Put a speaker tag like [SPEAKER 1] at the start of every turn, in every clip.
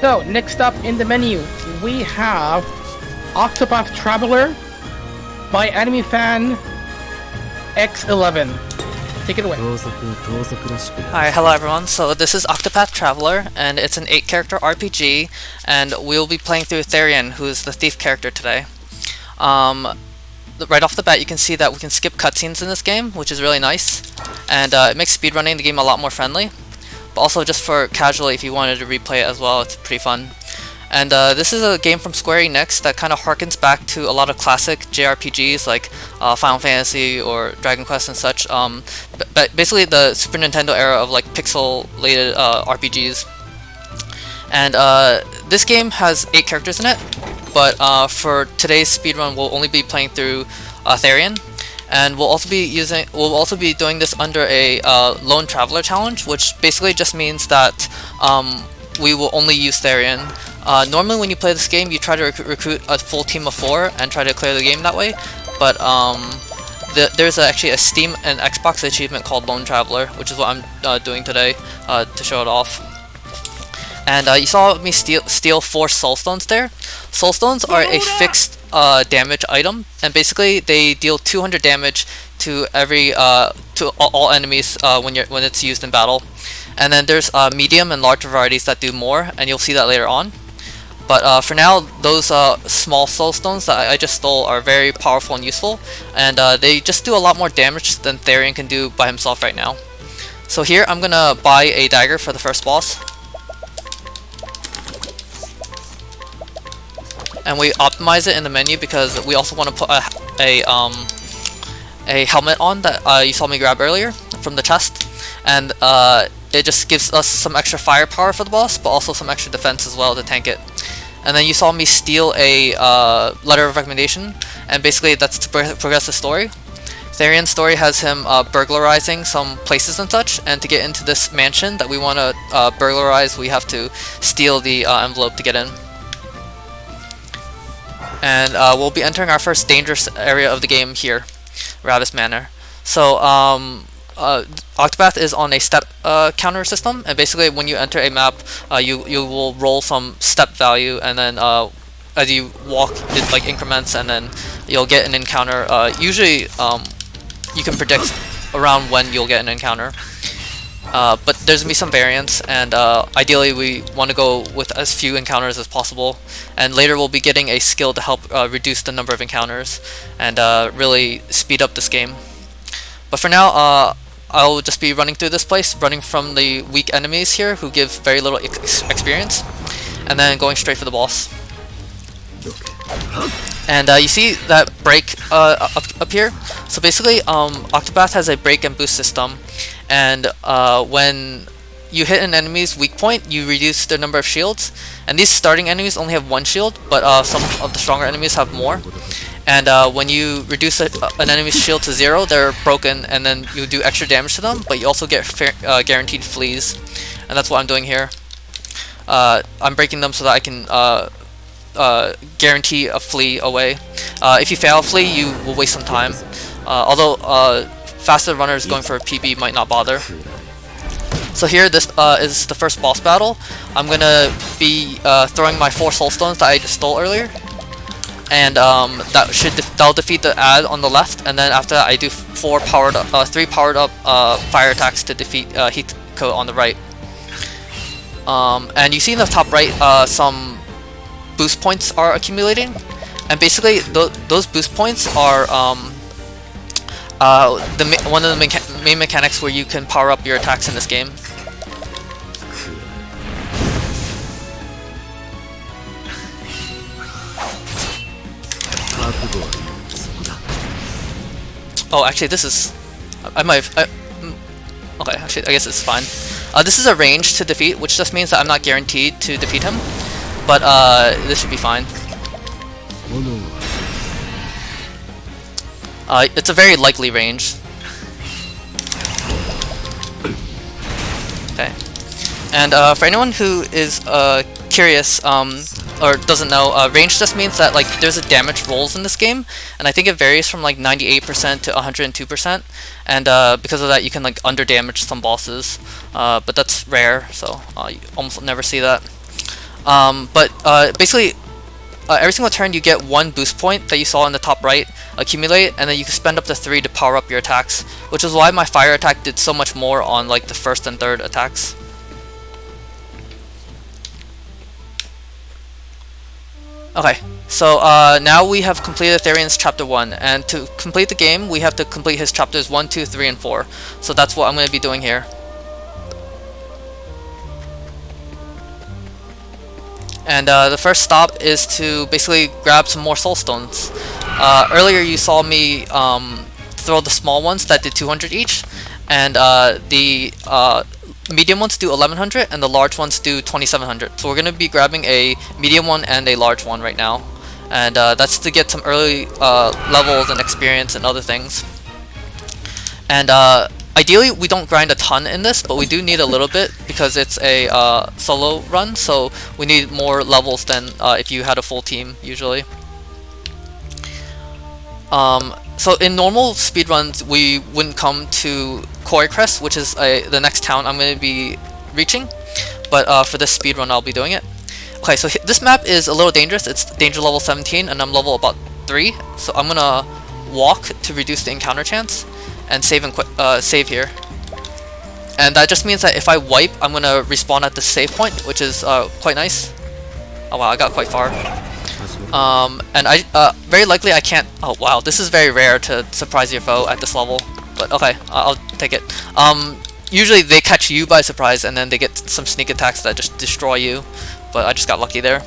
[SPEAKER 1] So, next up in the menu, we have Octopath Traveler by Anime Fan X11. Take it away.
[SPEAKER 2] Hi, hello everyone. So this is Octopath Traveler, and it's an 8-character RPG, and we'll be playing through Therion, who's the thief character today. Right off the bat, you can see that we can skip cutscenes in this game, which is really nice, and it makes speedrunning the game a lot more friendly. But also just for casually, if you wanted to replay it as well, it's pretty fun. And this is a game from Square Enix that kind of harkens back to a lot of classic JRPGs like Final Fantasy or Dragon Quest and such. But basically the Super Nintendo era of like pixelated RPGs. And this game has 8 characters in it, but for today's speedrun we'll only be playing through Therion. And we'll also be doing this under a Lone Traveler challenge, which basically just means that we will only use Therion. Normally when you play this game, you try to recruit a full team of 4 and try to clear the game that way, but there's actually a Steam and Xbox achievement called Lone Traveler, which is what I'm doing today to show it off. And you saw me steal 4 Soulstones there. Soulstones are a fixed damage item, and basically they deal 200 damage to all enemies when it's used in battle. And then there's medium and large varieties that do more, and you'll see that later on. But for now, those small soulstones that I just stole are very powerful and useful, and they just do a lot more damage than Therion can do by himself right now. So here, I'm gonna buy a dagger for the first boss. And we optimize it in the menu because we also want to put a helmet on that you saw me grab earlier from the chest, and it just gives us some extra firepower for the boss, but also some extra defense as well to tank it. And then you saw me steal a letter of recommendation, and basically that's to progress the story. Therion's story has him burglarizing some places and such, and to get into this mansion that we want to burglarize, we have to steal the envelope to get in. And we'll be entering our first dangerous area of the game here, Rabbis Manor. So Octopath is on a step counter system, and basically when you enter a map, you will roll some step value, and then as you walk, it like increments, and then you'll get an encounter. Usually, you can predict around when you'll get an encounter, but there's gonna be some variance, and ideally we want to go with as few encounters as possible. And later we'll be getting a skill to help reduce the number of encounters and really speed up this game. But for now, I'll just be running through this place, running from the weak enemies here who give very little experience, and then going straight for the boss. And you see that break up here? So basically, Octopath has a break and boost system, and when you hit an enemy's weak point, you reduce their number of shields. And these starting enemies only have 1 shield, but some of the stronger enemies have more. And when you reduce an enemy's shield to 0, they're broken, and then you do extra damage to them, but you also get guaranteed fleas. And that's what I'm doing here. I'm breaking them so that I can guarantee a flea away. If you fail a flea, you will waste some time. Although faster runners going for a PB might not bother. So here, this is the first boss battle. I'm gonna be throwing my 4 soulstones that I just stole earlier, and that'll defeat the ad on the left. And then after that, I do 3 powered up fire attacks to defeat Heat Coat on the right. And you see in the top right, some boost points are accumulating, and basically those boost points are one of the main mechanics where you can power up your attacks in this game. Oh, actually, this is... okay, actually, I guess it's fine. This is a range to defeat, which just means that I'm not guaranteed to defeat him, but this should be fine. It's a very likely range. Okay. And for anyone who is curious, or doesn't know, range just means that like there's a damage rolls in this game, and I think it varies from like 98% to 102%, and because of that you can like under damage some bosses, but that's rare, so you almost never see that. Basically, every single turn you get 1 boost point that you saw in the top right accumulate, and then you can spend up to 3 to power up your attacks, which is why my fire attack did so much more on like the first and third attacks. Okay, so now we have completed Therion's chapter 1, and to complete the game we have to complete his chapters 1, 2, 3, and 4. So that's what I'm going to be doing here. And the first stop is to basically grab some more soul stones. Earlier you saw me throw the small ones that did 200 each, and the medium ones do 1100 and the large ones do 2700. So we're going to be grabbing a medium one and a large one right now, and that's to get some early levels and experience and other things. And ideally we don't grind a ton in this, but we do need a little bit because it's a solo run, so we need more levels than if you had a full team usually. So in normal speedruns we wouldn't come to Quarry Crest, which is the next town I'm going to be reaching, but for this speedrun I'll be doing it. Okay, so this map is a little dangerous. It's danger level 17 and I'm level about 3, so I'm going to walk to reduce the encounter chance and save and save here. And that just means that if I wipe, I'm going to respawn at the save point, which is quite nice. Oh wow, I got quite far. And I very likely I can't. Oh wow, this is very rare to surprise your foe at this level, but okay, I'll take it. Usually they catch you by surprise and then they get some sneak attacks that just destroy you, but I just got lucky there.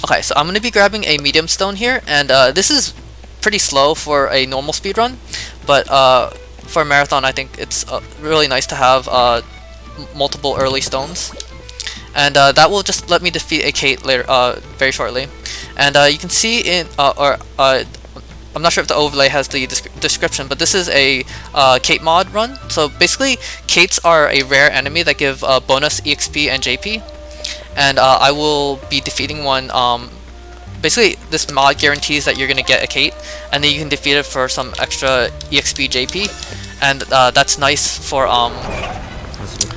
[SPEAKER 2] Okay, so I'm going to be grabbing a medium stone here, and this is pretty slow for a normal speedrun, but for a marathon I think it's really nice to have multiple early stones. And that will just let me defeat a Kate later, very shortly. And you can see in, I'm not sure if the overlay has the description, but this is a Kate mod run. So basically, Kates are a rare enemy that give bonus EXP and JP. And I will be defeating one. Basically, this mod guarantees that you're going to get a Kate, and then you can defeat it for some extra EXP JP. And that's nice for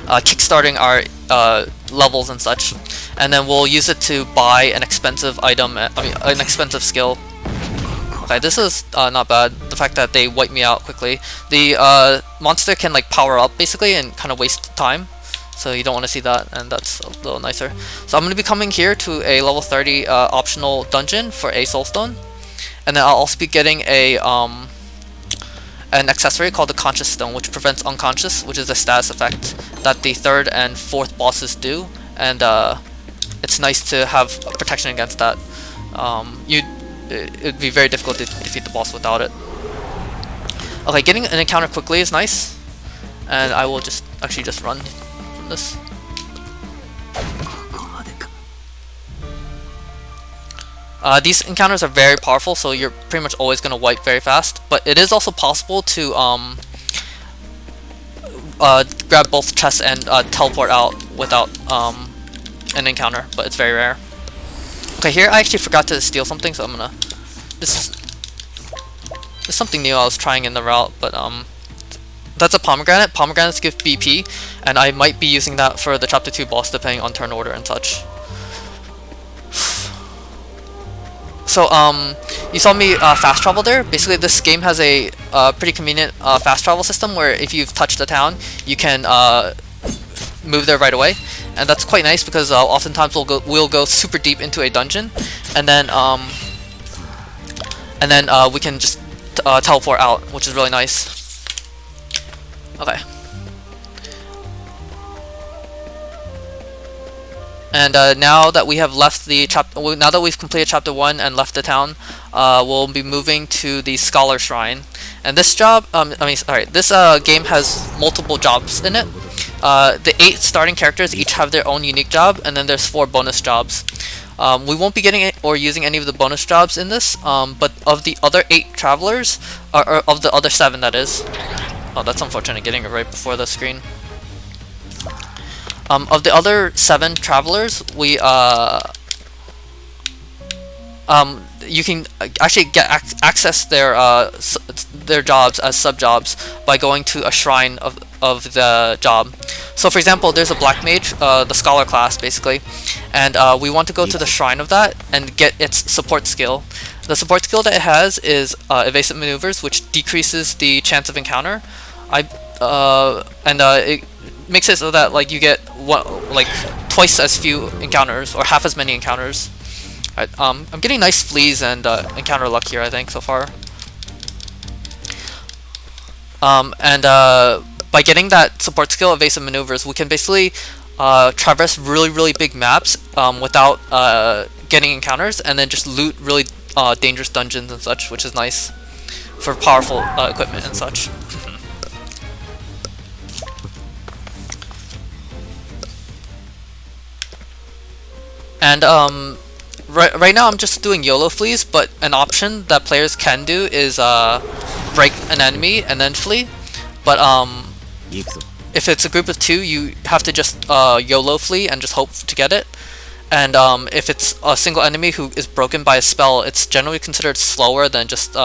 [SPEAKER 2] kickstarting our levels and such, and then we'll use it to buy an expensive item, an expensive skill. Okay, this is not bad, the fact that they wipe me out quickly. The monster can like power up basically and kind of waste time, so you don't want to see that, and that's a little nicer. So I'm going to be coming here to a level 30 optional dungeon for a soulstone, and then I'll also be getting a an accessory called the Conscious Stone, which prevents unconscious, which is a status effect that the 3rd and 4th bosses do, and it's nice to have protection against that. It'd be very difficult to defeat the boss without it. Okay, getting an encounter quickly is nice, and I will just run from this. These encounters are very powerful, so you're pretty much always going to wipe very fast, but it is also possible to grab both chests and teleport out without an encounter, but it's very rare. Okay, here I actually forgot to steal something, so I'm gonna... This is something new I was trying in the route, but that's a pomegranate. Pomegranates give BP, and I might be using that for the chapter 2 boss depending on turn order and such. So, you saw me fast travel there. Basically, this game has a pretty convenient fast travel system where if you've touched a town, you can move there right away, and that's quite nice because oftentimes we'll go super deep into a dungeon, and then we can just teleport out, which is really nice. Okay. And now that we have left the now that we've completed chapter 1 and left the town, we'll be moving to the Scholar Shrine. And this this game has multiple jobs in it. The 8 starting characters each have their own unique job, and then there's 4 bonus jobs. We won't be getting or using any of the bonus jobs in this, but of the other 8 travelers, or of the other 7 that is. Oh, that's unfortunate, getting it right before the screen. Of the other 7 travelers, we you can actually get access their jobs as sub jobs by going to a shrine of the job. So for example, there's a black mage, the scholar class basically, and we want to go to the shrine of that and get its support skill. The support skill that it has is evasive maneuvers, which decreases the chance of encounter. It makes it so that like you get twice as few encounters or half as many encounters. Right, I'm getting nice fleas and encounter luck here, I think, so far. By getting that support skill, evasive maneuvers, we can basically traverse really big maps without getting encounters, and then just loot really dangerous dungeons and such, which is nice for powerful equipment and such. And right now I'm just doing YOLO flees, but an option that players can do is break an enemy and then flee. But if it's a group of 2, you have to just YOLO flee and just hope to get it. And if it's a single enemy who is broken by a spell, it's generally considered slower than just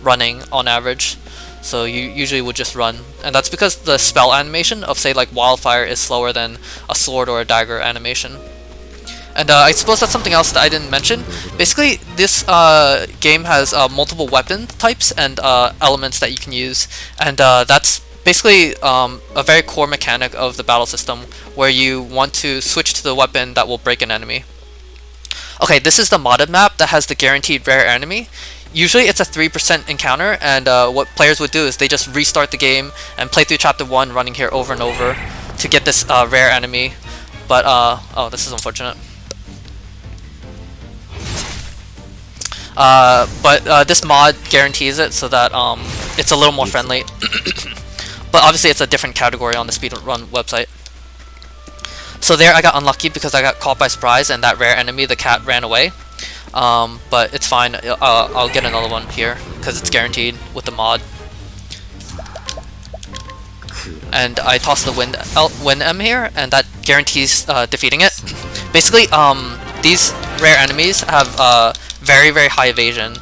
[SPEAKER 2] running on average. So you usually would just run, and that's because the spell animation of, say, like wildfire is slower than a sword or a dagger animation. And I suppose that's something else that I didn't mention. Basically, this game has multiple weapon types and elements that you can use, and that's basically a very core mechanic of the battle system, where you want to switch to the weapon that will break an enemy. Okay, this is the modded map that has the guaranteed rare enemy. Usually it's a 3% encounter, and what players would do is they just restart the game and play through chapter 1 running here over and over to get this rare enemy. But, oh, this is unfortunate. This mod guarantees it so that it's a little more friendly. But obviously it's a different category on the Speedrun website. So there I got unlucky because I got caught by surprise and that rare enemy, the cat, ran away. But it's fine, I'll get another one here because it's guaranteed with the mod. And I toss the Wind M here, and that guarantees defeating it. Basically, these rare enemies have very high evasion,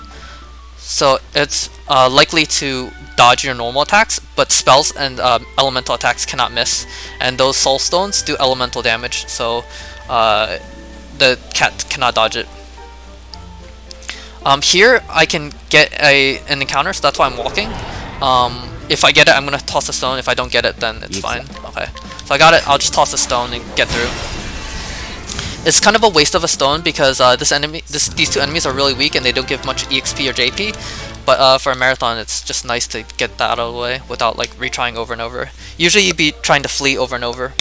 [SPEAKER 2] so it's likely to dodge your normal attacks, but spells and elemental attacks cannot miss, and those soul stones do elemental damage, so the cat cannot dodge it. Here I can get an encounter, so that's why I'm walking. If I get it, I'm gonna toss a stone. If I don't get it, then it's fine. Okay, so I got it. I'll just toss a stone and get through. It's kind of a waste of a stone because these two enemies are really weak and they don't give much EXP or JP. But for a marathon, it's just nice to get that out of the way without like retrying over and over. Usually you'd be trying to flee over and over.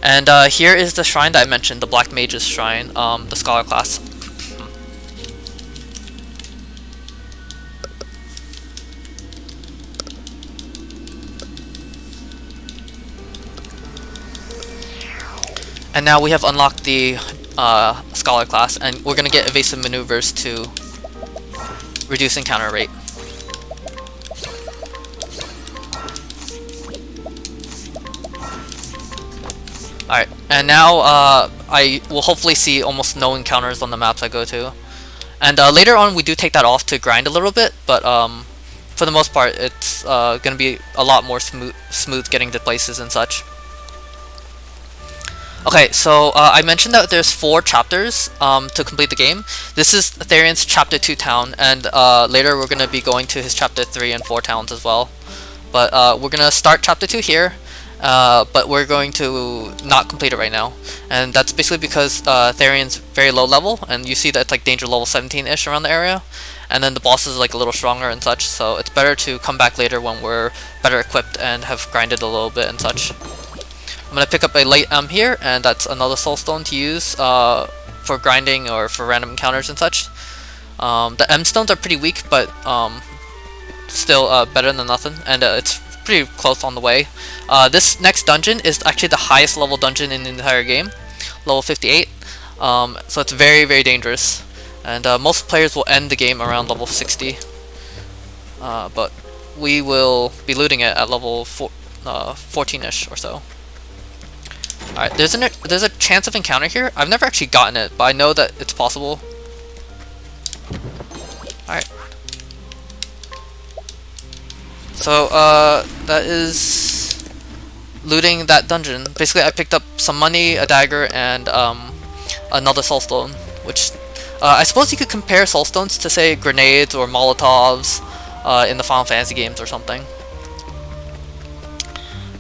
[SPEAKER 2] And here is the shrine that I mentioned, the Black Mage's Shrine, the Scholar class. And now we have unlocked the Scholar class, and we're gonna get evasive maneuvers to reduce encounter rate. Alright, and now I will hopefully see almost no encounters on the maps I go to. And later on we do take that off to grind a little bit, but for the most part it's gonna be a lot more smooth getting to places and such. Okay, so I mentioned that there's 4 chapters to complete the game. This is Therion's chapter 2 town, and later we're going to be going to his chapter 3 and 4 towns as well. But we're going to start chapter 2 here, but we're going to not complete it right now. And that's basically because Therion's very low level, and you see that it's like danger level 17-ish around the area. And then the boss is like a little stronger and such, so it's better to come back later when we're better equipped and have grinded a little bit and such. I'm going to pick up a light M here, and that's another soul stone to use for grinding or for random encounters and such. The M stones are pretty weak, but still better than nothing, and it's pretty close on the way. This next dungeon is actually the highest level dungeon in the entire game, level 58, so it's very dangerous, and most players will end the game around level 60, but we will be looting it at level 14-ish or so. Alright, there's a chance of encounter here. I've never actually gotten it, but I know that it's possible. Alright. So, that is looting that dungeon. Basically, I picked up some money, a dagger, and another soulstone, which I suppose you could compare soulstones to, say, grenades or molotovs in the Final Fantasy games or something.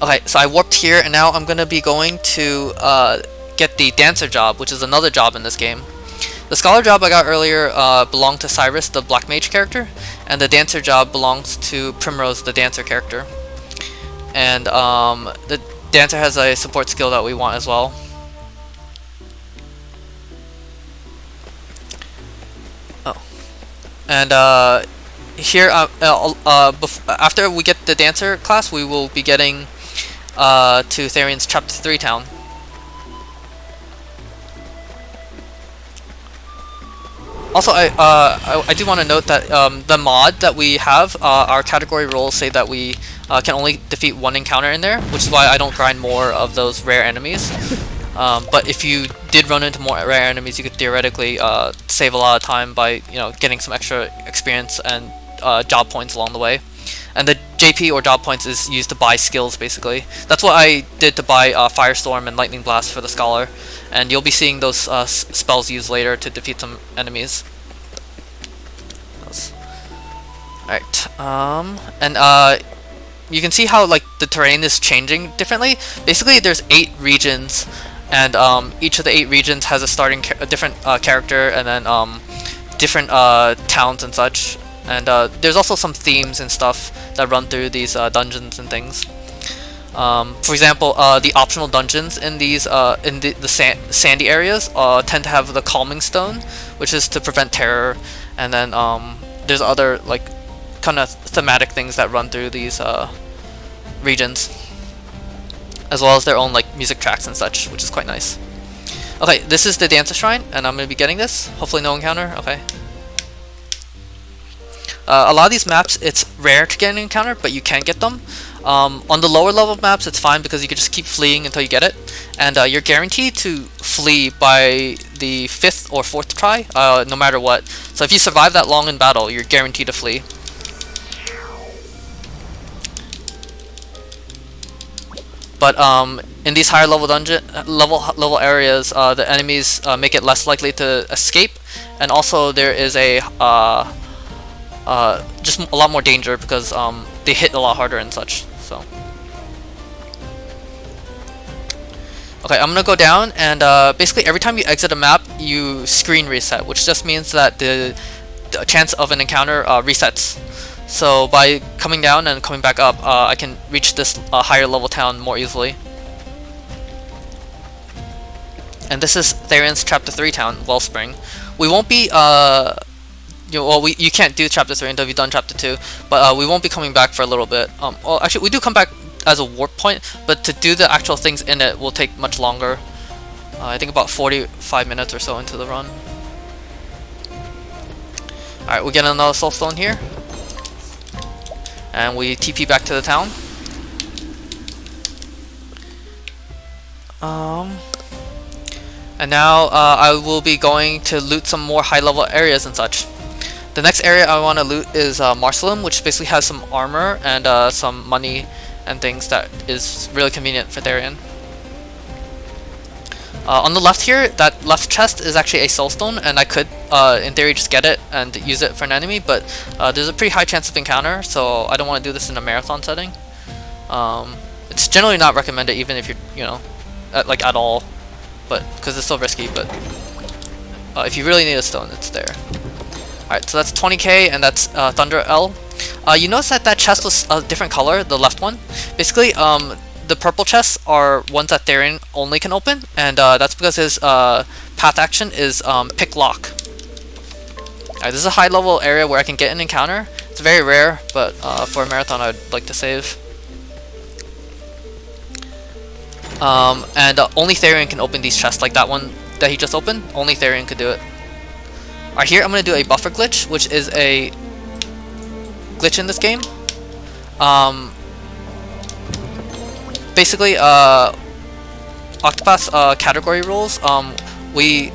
[SPEAKER 2] Okay, so I warped here, and now I'm gonna be going to get the dancer job, which is another job in this game. The scholar job I got earlier belonged to Cyrus, the black mage character, and the dancer job belongs to Primrose, the dancer character. And the dancer has a support skill that we want as well. Oh, and here after we get the dancer class, we will be getting to Therion's Chapter 3 town. Also, I do want to note that the mod that we have, our category roles say that we can only defeat one encounter in there, which is why I don't grind more of those rare enemies. But if you did run into more rare enemies, you could theoretically save a lot of time by getting some extra experience and job points along the way. And the JP or job points is used to buy skills, basically. That's what I did to buy Firestorm and Lightning Blast for the Scholar. And you'll be seeing those spells used later to defeat some enemies. Alright, and you can see how the terrain is changing differently. Basically, there's 8 regions, and each of the 8 regions has a different character, and then different towns and such. And there's also some themes and stuff that run through these dungeons and things. For example, the optional dungeons in these sandy areas tend to have the Calming Stone, which is to prevent terror. And then there's other kind of thematic things that run through these regions, as well as their own music tracks and such, which is quite nice. Okay, this is the Dancer Shrine, and I'm gonna be getting this. Hopefully, no encounter. Okay. A lot of these maps, it's rare to get an encounter, but you can get them. On the lower level maps, it's fine because you can just keep fleeing until you get it. And you're guaranteed to flee by the 5th or 4th try, no matter what. So if you survive that long in battle, you're guaranteed to flee. But in these higher level level areas, the enemies make it less likely to escape. And also there is a just a lot more danger because they hit a lot harder and such. So, okay, I'm gonna go down, and basically every time you exit a map, you screen reset, which just means that the chance of an encounter resets. So by coming down and coming back up, I can reach this higher level town more easily. And this is Therion's Chapter 3 town, Wellspring. We won't be you can't do Chapter 3 until you've done Chapter 2, but we won't be coming back for a little bit. Well, actually, we do come back as a warp point, but to do the actual things in it will take much longer. I think about 45 minutes or so into the run. Alright, we get another soulstone here, and we TP back to the town. And now I will be going to loot some more high level areas and such. The next area I want to loot is Marcelum, which basically has some armor and some money and things that is really convenient for Therion. On the left here, that left chest is actually a soulstone, and I could, in theory, just get it and use it for an enemy, but there's a pretty high chance of encounter, so I don't want to do this in a marathon setting. It's generally not recommended, even if you're, at all, but because it's so risky. But if you really need a stone, it's there. Alright, so that's 20k, and that's Thunder L. You notice that that chest was a different color, the left one. Basically, the purple chests are ones that Therion only can open, and that's because his path action is pick lock. Alright, this is a high level area where I can get an encounter. It's very rare, but for a marathon I'd like to save. And only Therion can open these chests, like that one that he just opened. Only Therion could do it. Alright, here I'm going to do a buffer glitch, which is a glitch in this game. Basically, Octopath's category rules, we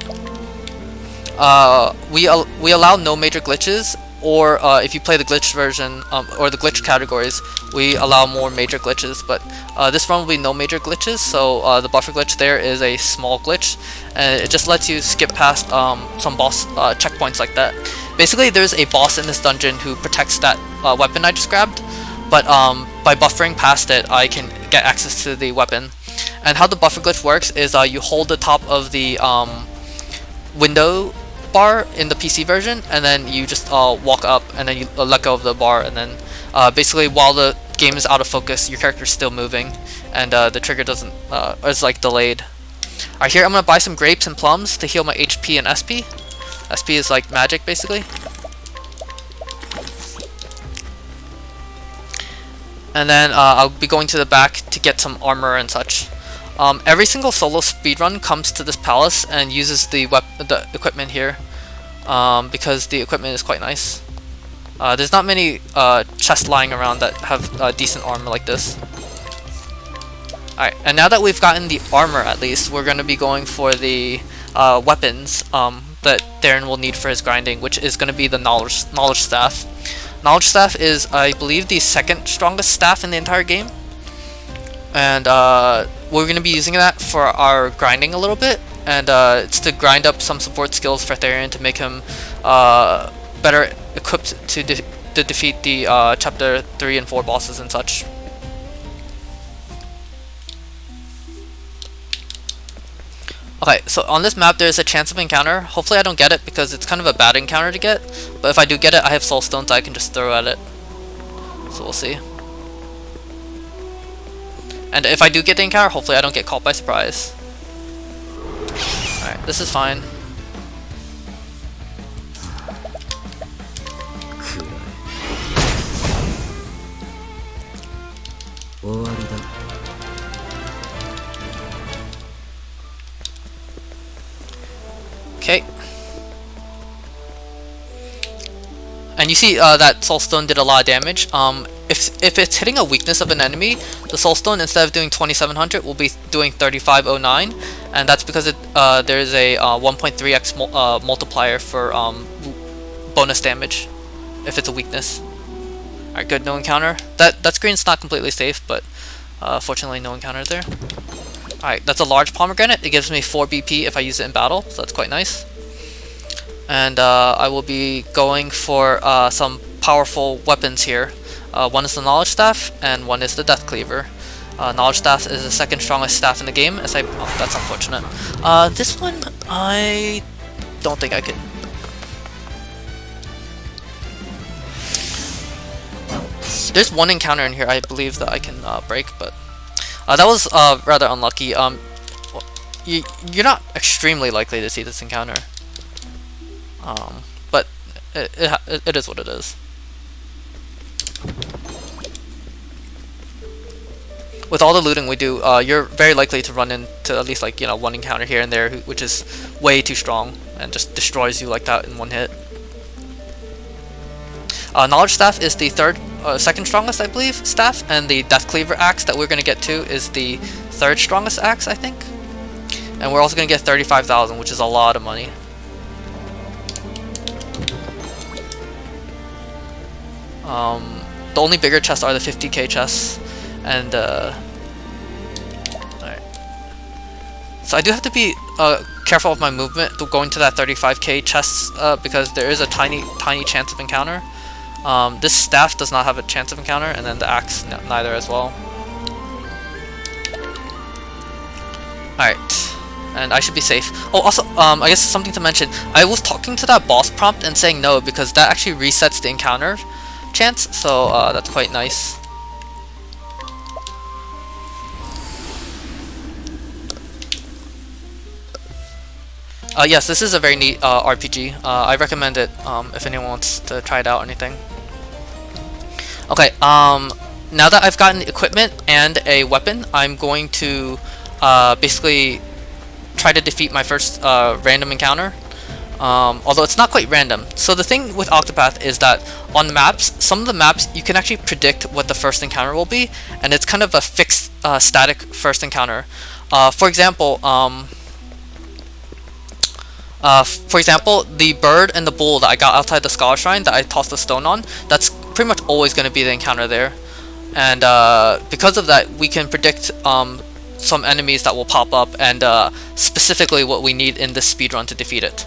[SPEAKER 2] allow no major glitches or if you play the glitch version or the glitch categories, we allow more major glitches. But this run will be no major glitches, so the buffer glitch there is a small glitch, and it just lets you skip past some boss checkpoints like that. Basically, there's a boss in this dungeon who protects that weapon I just grabbed, but by buffering past it, I can get access to the weapon. And how the buffer glitch works is you hold the top of the window bar in the PC version, and then you just walk up, and then you let go of the bar, and then basically while the game is out of focus, your character is still moving, and the trigger doesn't is like delayed. Alright, here I'm gonna buy some grapes and plums to heal my HP and SP. SP is like magic basically. And then I'll be going to the back to get some armor and such. Every single solo speedrun comes to this palace and uses the equipment here, because the equipment is quite nice. There's not many chests lying around that have decent armor like this. Alright, and now that we've gotten the armor at least, we're going to be going for the weapons that Therion will need for his grinding, which is going to be the knowledge staff. Knowledge staff is, I believe, the second strongest staff in the entire game. And we're going to be using that for our grinding a little bit, and it's to grind up some support skills for Therion to make him better equipped to defeat the chapter 3 and 4 bosses and such. Okay, so on this map there's a chance of encounter. Hopefully I don't get it because it's kind of a bad encounter to get, but if I do get it, I have soul stones I can just throw at it. So we'll see. And if I do get the encounter, hopefully I don't get caught by surprise. Alright, this is fine. Okay. And you see that soul stone did a lot of damage. If it's hitting a weakness of an enemy, the soul stone, instead of doing 2700, will be doing 3509, and that's because there's a 1.3x multiplier for bonus damage if it's a weakness. Alright, good, no encounter. That screen's not completely safe, but fortunately no encounter there. Alright, that's a large pomegranate. It gives me 4 BP if I use it in battle, so that's quite nice. And I will be going for some powerful weapons here. One is the knowledge staff, and one is the death cleaver. Knowledge staff is the second strongest staff in the game. That's unfortunate. This one, I don't think I could. There's one encounter in here I believe that I can break, but that was rather unlucky. You're not extremely likely to see this encounter, but it is what it is. With all the looting we do, you're very likely to run into at least like one encounter here and there, which is way too strong and just destroys you like that in one hit. Knowledge staff is the second strongest, I believe, staff, and the death cleaver axe that we're gonna get to is the third strongest axe, I think. And we're also gonna get 35,000, which is a lot of money. The only bigger chests are the 50k chests, and alright. So I do have to be careful of my movement going to that 35k chests because there is a tiny chance of encounter. This staff does not have a chance of encounter, and then the axe neither as well. Alright, and I should be safe. Oh, also, I guess something to mention. I was talking to that boss prompt and saying no because that actually resets the encounter chance, so that's quite nice. Yes, this is a very neat RPG. I recommend it if anyone wants to try it out or anything. Okay, now that I've gotten equipment and a weapon, I'm going to basically try to defeat my first random encounter. Although it's not quite random. So the thing with Octopath is that on maps, some of the maps you can actually predict what the first encounter will be, and it's kind of a fixed static first encounter. For example, For example, the bird and the bull that I got outside the Scholar Shrine that I tossed a stone on, that's pretty much always going to be the encounter there. And because of that, we can predict some enemies that will pop up, and specifically what we need in this speedrun to defeat it.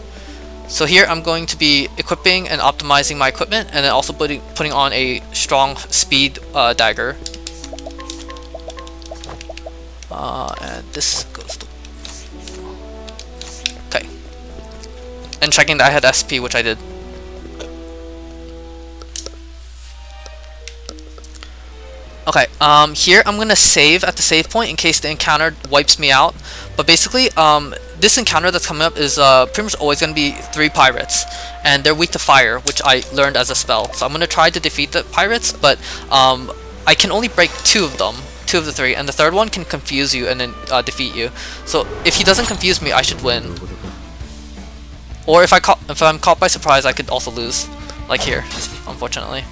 [SPEAKER 2] So here I'm going to be equipping and optimizing my equipment, and then also putting on a strong speed dagger. And this goes to... Okay. And checking that I had SP, which I did. Okay, here I'm gonna save at the save point in case the encounter wipes me out. But basically, this encounter that's coming up is pretty much always gonna be 3 pirates, and they're weak to fire, which I learned as a spell. So I'm gonna try to defeat the pirates, but I can only break 2 of them, 2 of the 3, and the third one can confuse you and then defeat you. So if he doesn't confuse me, I should win. Or if I'm caught by surprise, I could also lose, like here, unfortunately.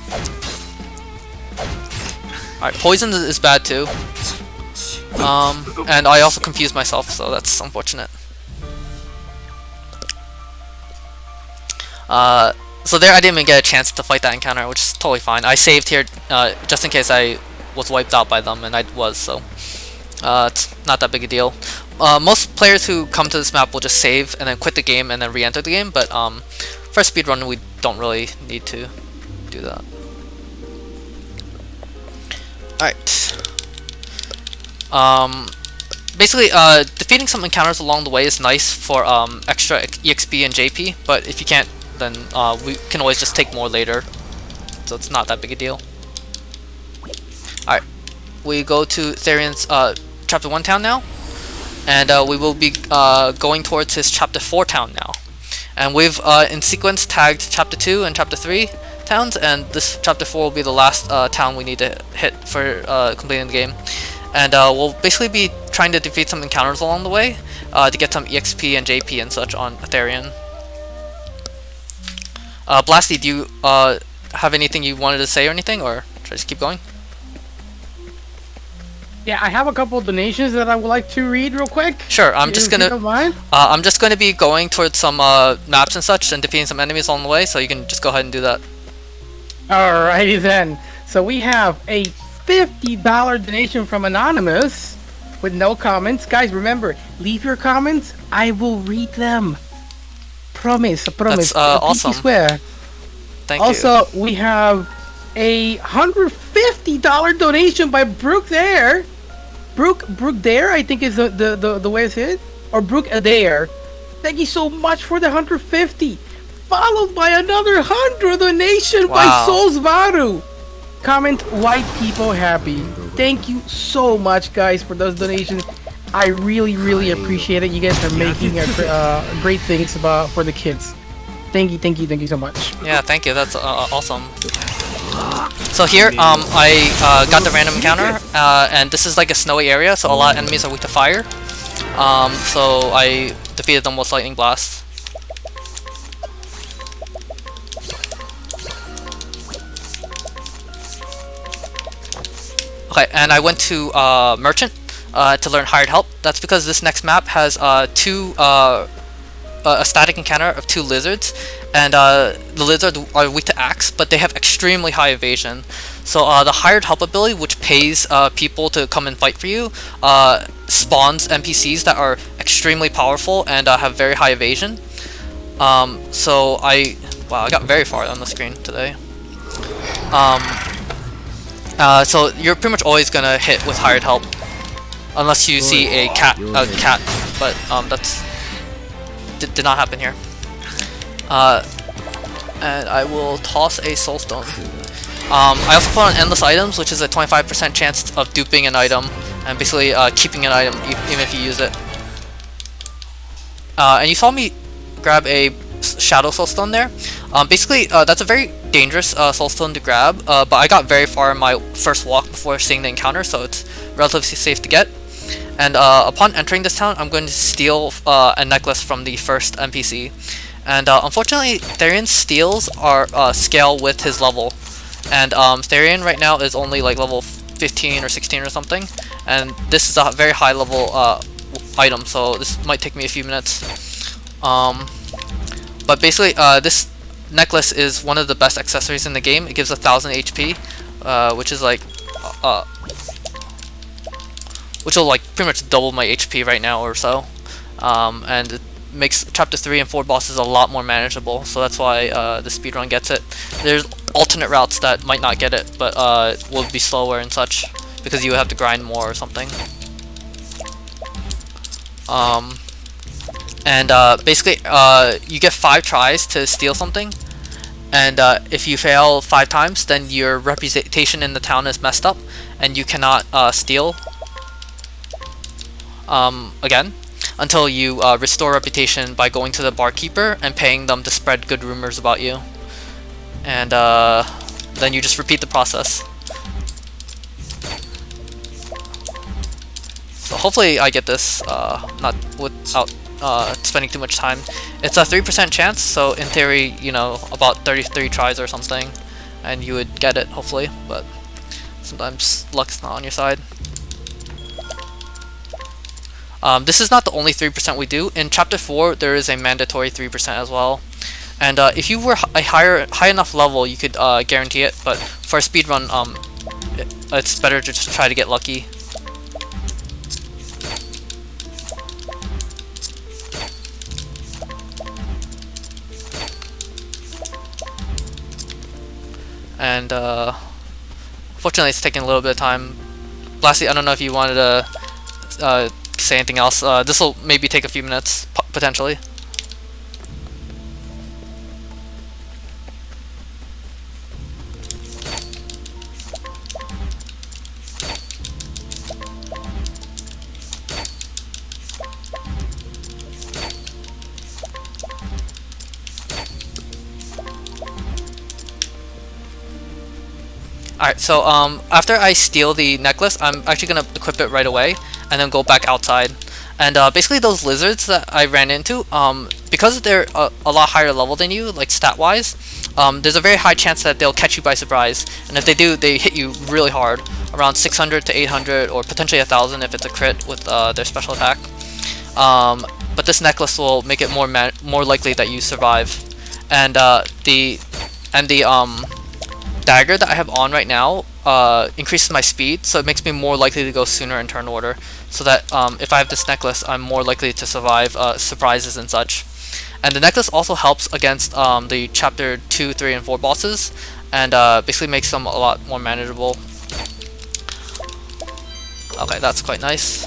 [SPEAKER 2] Alright, poison is bad too. And I also confused myself, so that's unfortunate. So there I didn't even get a chance to fight that encounter, which is totally fine. I saved here just in case I was wiped out by them, and I was, so it's not that big a deal. Most players who come to this map will just save and then quit the game and then re-enter the game, but for a speedrun we don't really need to do that. Alright. Basically, defeating some encounters along the way is nice for extra EXP and JP, but if you can't, then we can always just take more later, so it's not that big a deal. Alright, we go to Therion's Chapter 1 town now, and we will be going towards his Chapter 4 town now. And we've in sequence tagged Chapter 2 and Chapter 3 towns, and this Chapter 4 will be the last town we need to hit for completing the game. And we'll basically be trying to defeat some encounters along the way to get some EXP and JP and such on Therion. Blasty, do you have anything you wanted to say or anything, or should I just keep going?
[SPEAKER 1] Yeah, I have a couple of donations that I would like to read real quick.
[SPEAKER 2] Sure, I'm just gonna be going towards some maps and such and defeating some enemies along the way, so you can just go ahead and do that.
[SPEAKER 1] Alrighty then. So we have a $50 donation from Anonymous with no comments. Guys, remember, leave your comments. I will read them. Promise, I promise.
[SPEAKER 2] That's awesome.
[SPEAKER 1] I swear.
[SPEAKER 2] Thank you.
[SPEAKER 1] Also, we have a $150 donation by Brooke Dare. Brooke Dare, I think is the way it's hit, or Brooke Adair. Thank you so much for the 150. Followed by another 100 donation by Souls Varu. Comment white people happy. Thank you so much, guys, for those donations. I really appreciate it. You guys are making great things for the kids. Thank you so much.
[SPEAKER 2] Yeah, thank you. That's awesome. So here, I got the random encounter, and this is like a snowy area, so a lot of enemies are weak to fire. So I defeated them with lightning blast. Okay, and I went to Merchant to learn Hired Help. That's because this next map has a static encounter of 2 lizards, and the lizards are weak to axe, but they have extremely high evasion. So the Hired Help ability, which pays people to come and fight for you, spawns NPCs that are extremely powerful and have very high evasion. So I got very far on the screen today. So you're pretty much always gonna hit with Hired Help, unless you see a cat, but that's did not happen here. And I will toss a soulstone. I also put on endless items, which is a 25% chance of duping an item, and basically keeping an item even if you use it. And you saw me grab a shadow soulstone there. Basically, that's a very dangerous soulstone to grab, but I got very far in my first walk before seeing the encounter, so it's relatively safe to get. And upon entering this town, I'm going to steal a necklace from the first NPC. And unfortunately, Therion's steals are scale with his level. And Therion right now is only like level 15 or 16 or something. And this is a very high level item, so this might take me a few minutes. But basically, this necklace is one of the best accessories in the game. It gives 1000 HP, which is like, which will like pretty much double my HP right now or so. And it makes chapter 3 and 4 bosses a lot more manageable. So that's why the speedrun gets it. There's alternate routes that might not get it, but will be slower and such because you have to grind more or something. Basically, you get 5 tries to steal something, and if you fail 5 times, then your reputation in the town is messed up, and you cannot steal again until you restore reputation by going to the barkeeper and paying them to spread good rumors about you, and then you just repeat the process. So hopefully I get this not without spending too much time. It's a 3% chance, so in theory, you know, about 33 tries or something, and you would get it, hopefully, but sometimes luck's not on your side. This is not the only 3% we do. In Chapter 4, there is a mandatory 3% as well. And if you were a high enough level, you could guarantee it, but for a speedrun, it's better to just try to get lucky. And fortunately it's taking a little bit of time. Lastly, I don't know if you wanted to say anything else. This will maybe take a few minutes, potentially. Alright, so after I steal the necklace, I'm actually gonna equip it right away and then go back outside. And basically those lizards that I ran into, because they're a lot higher level than you, like stat-wise, there's a very high chance that they'll catch you by surprise. And if they do, they hit you really hard, around 600 to 800 or potentially 1000 if it's a crit with their special attack. But this necklace will make it more likely that you survive. And the dagger that I have on right now increases my speed, so it makes me more likely to go sooner in turn order, so that if I have this necklace, I'm more likely to survive surprises and such. And the necklace also helps against the chapter 2, 3, and 4 bosses, and basically makes them a lot more manageable. Okay, that's quite nice.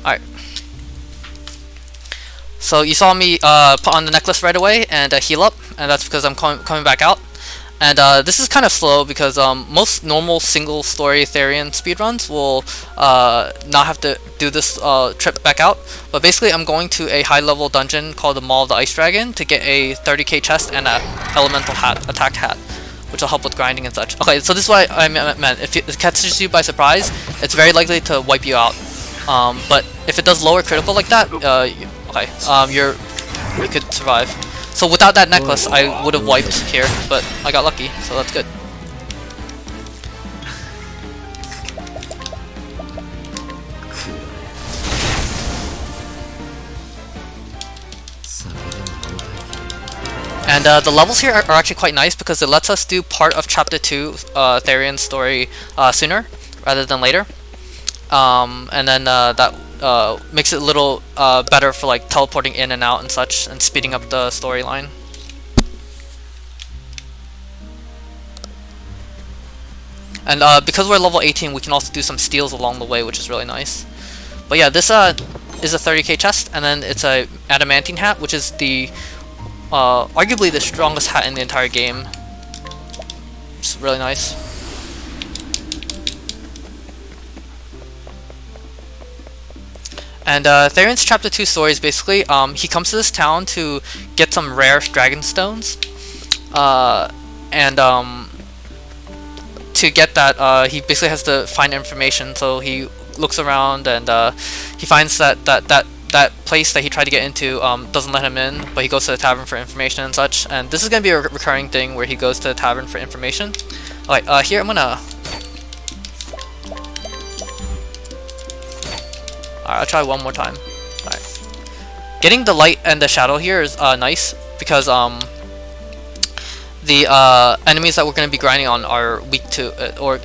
[SPEAKER 2] Alright. So you saw me put on the necklace right away and heal up, and that's because I'm coming back out. And this is kind of slow because most normal single story Therion speedruns will not have to do this trip back out. But basically I'm going to a high level dungeon called the Maw of the Ice Dragon to get a 30k chest and a elemental attack hat, which will help with grinding and such. Okay, so this is what I meant. If it catches you by surprise, it's very likely to wipe you out. But if it does lower critical like that, okay, you could survive. So without that necklace, I would have wiped here, but I got lucky, so that's good. And the levels here are actually quite nice because it lets us do part of Chapter 2 Therion's story sooner rather than later. And then that makes it a little better for like teleporting in and out and such, and speeding up the storyline. And because we're level 18, we can also do some steals along the way, which is really nice. But yeah, this is a 30k chest, and then it's a adamantine hat, which is the arguably the strongest hat in the entire game. It's really nice. And Therion's Chapter 2 story is basically, he comes to this town to get some rare dragon stones, and to get that, he basically has to find information. So he looks around and he finds that place that he tried to get into doesn't let him in, but he goes to the tavern for information and such. And this is going to be a recurring thing where he goes to the tavern for information. Alright, here I'm gonna... Alright, I'll try one more time. Alright. Getting the light and the shadow here is nice because the enemies that we're going to be grinding on are weak to or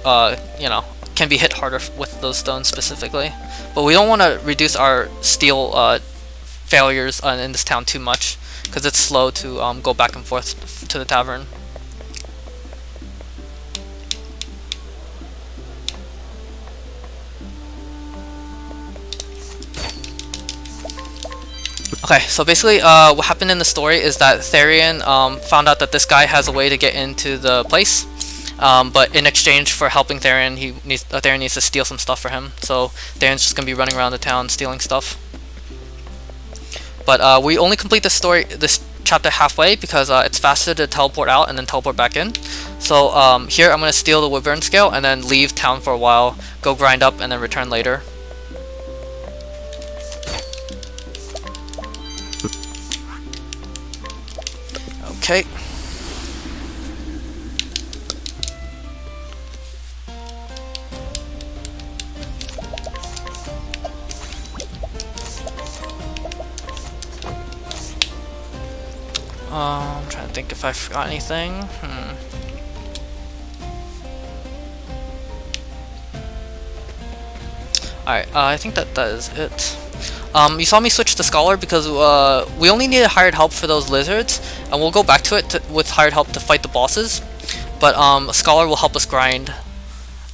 [SPEAKER 2] you know, can be hit harder with those stones specifically. But we don't want to reduce our steel failures in this town too much because it's slow to go back and forth to the tavern. Okay, so basically what happened in the story is that Therion found out that this guy has a way to get into the place, but in exchange for helping Therion, Therion needs to steal some stuff for him. So Therion's just going to be running around the town stealing stuff. But we only complete this chapter halfway because it's faster to teleport out and then teleport back in. So here I'm going to steal the Wyvern Scale and then leave town for a while, go grind up, and then return later. Okay. I'm trying to think if I forgot anything. Alright, I think that is it. You saw me switch to Scholar because we only needed hired help for those lizards, and we'll go back to it with hired help to fight the bosses. But Scholar will help us grind,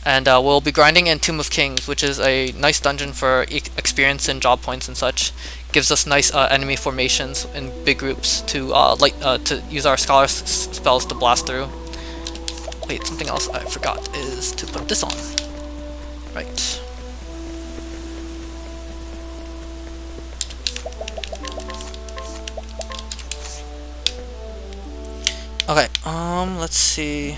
[SPEAKER 2] and we'll be grinding in Tomb of Kings, which is a nice dungeon for experience and job points and such. Gives us nice enemy formations in big groups to to use our Scholar spells to blast through. Wait, something else I forgot is to put this on. Right. Okay, let's see.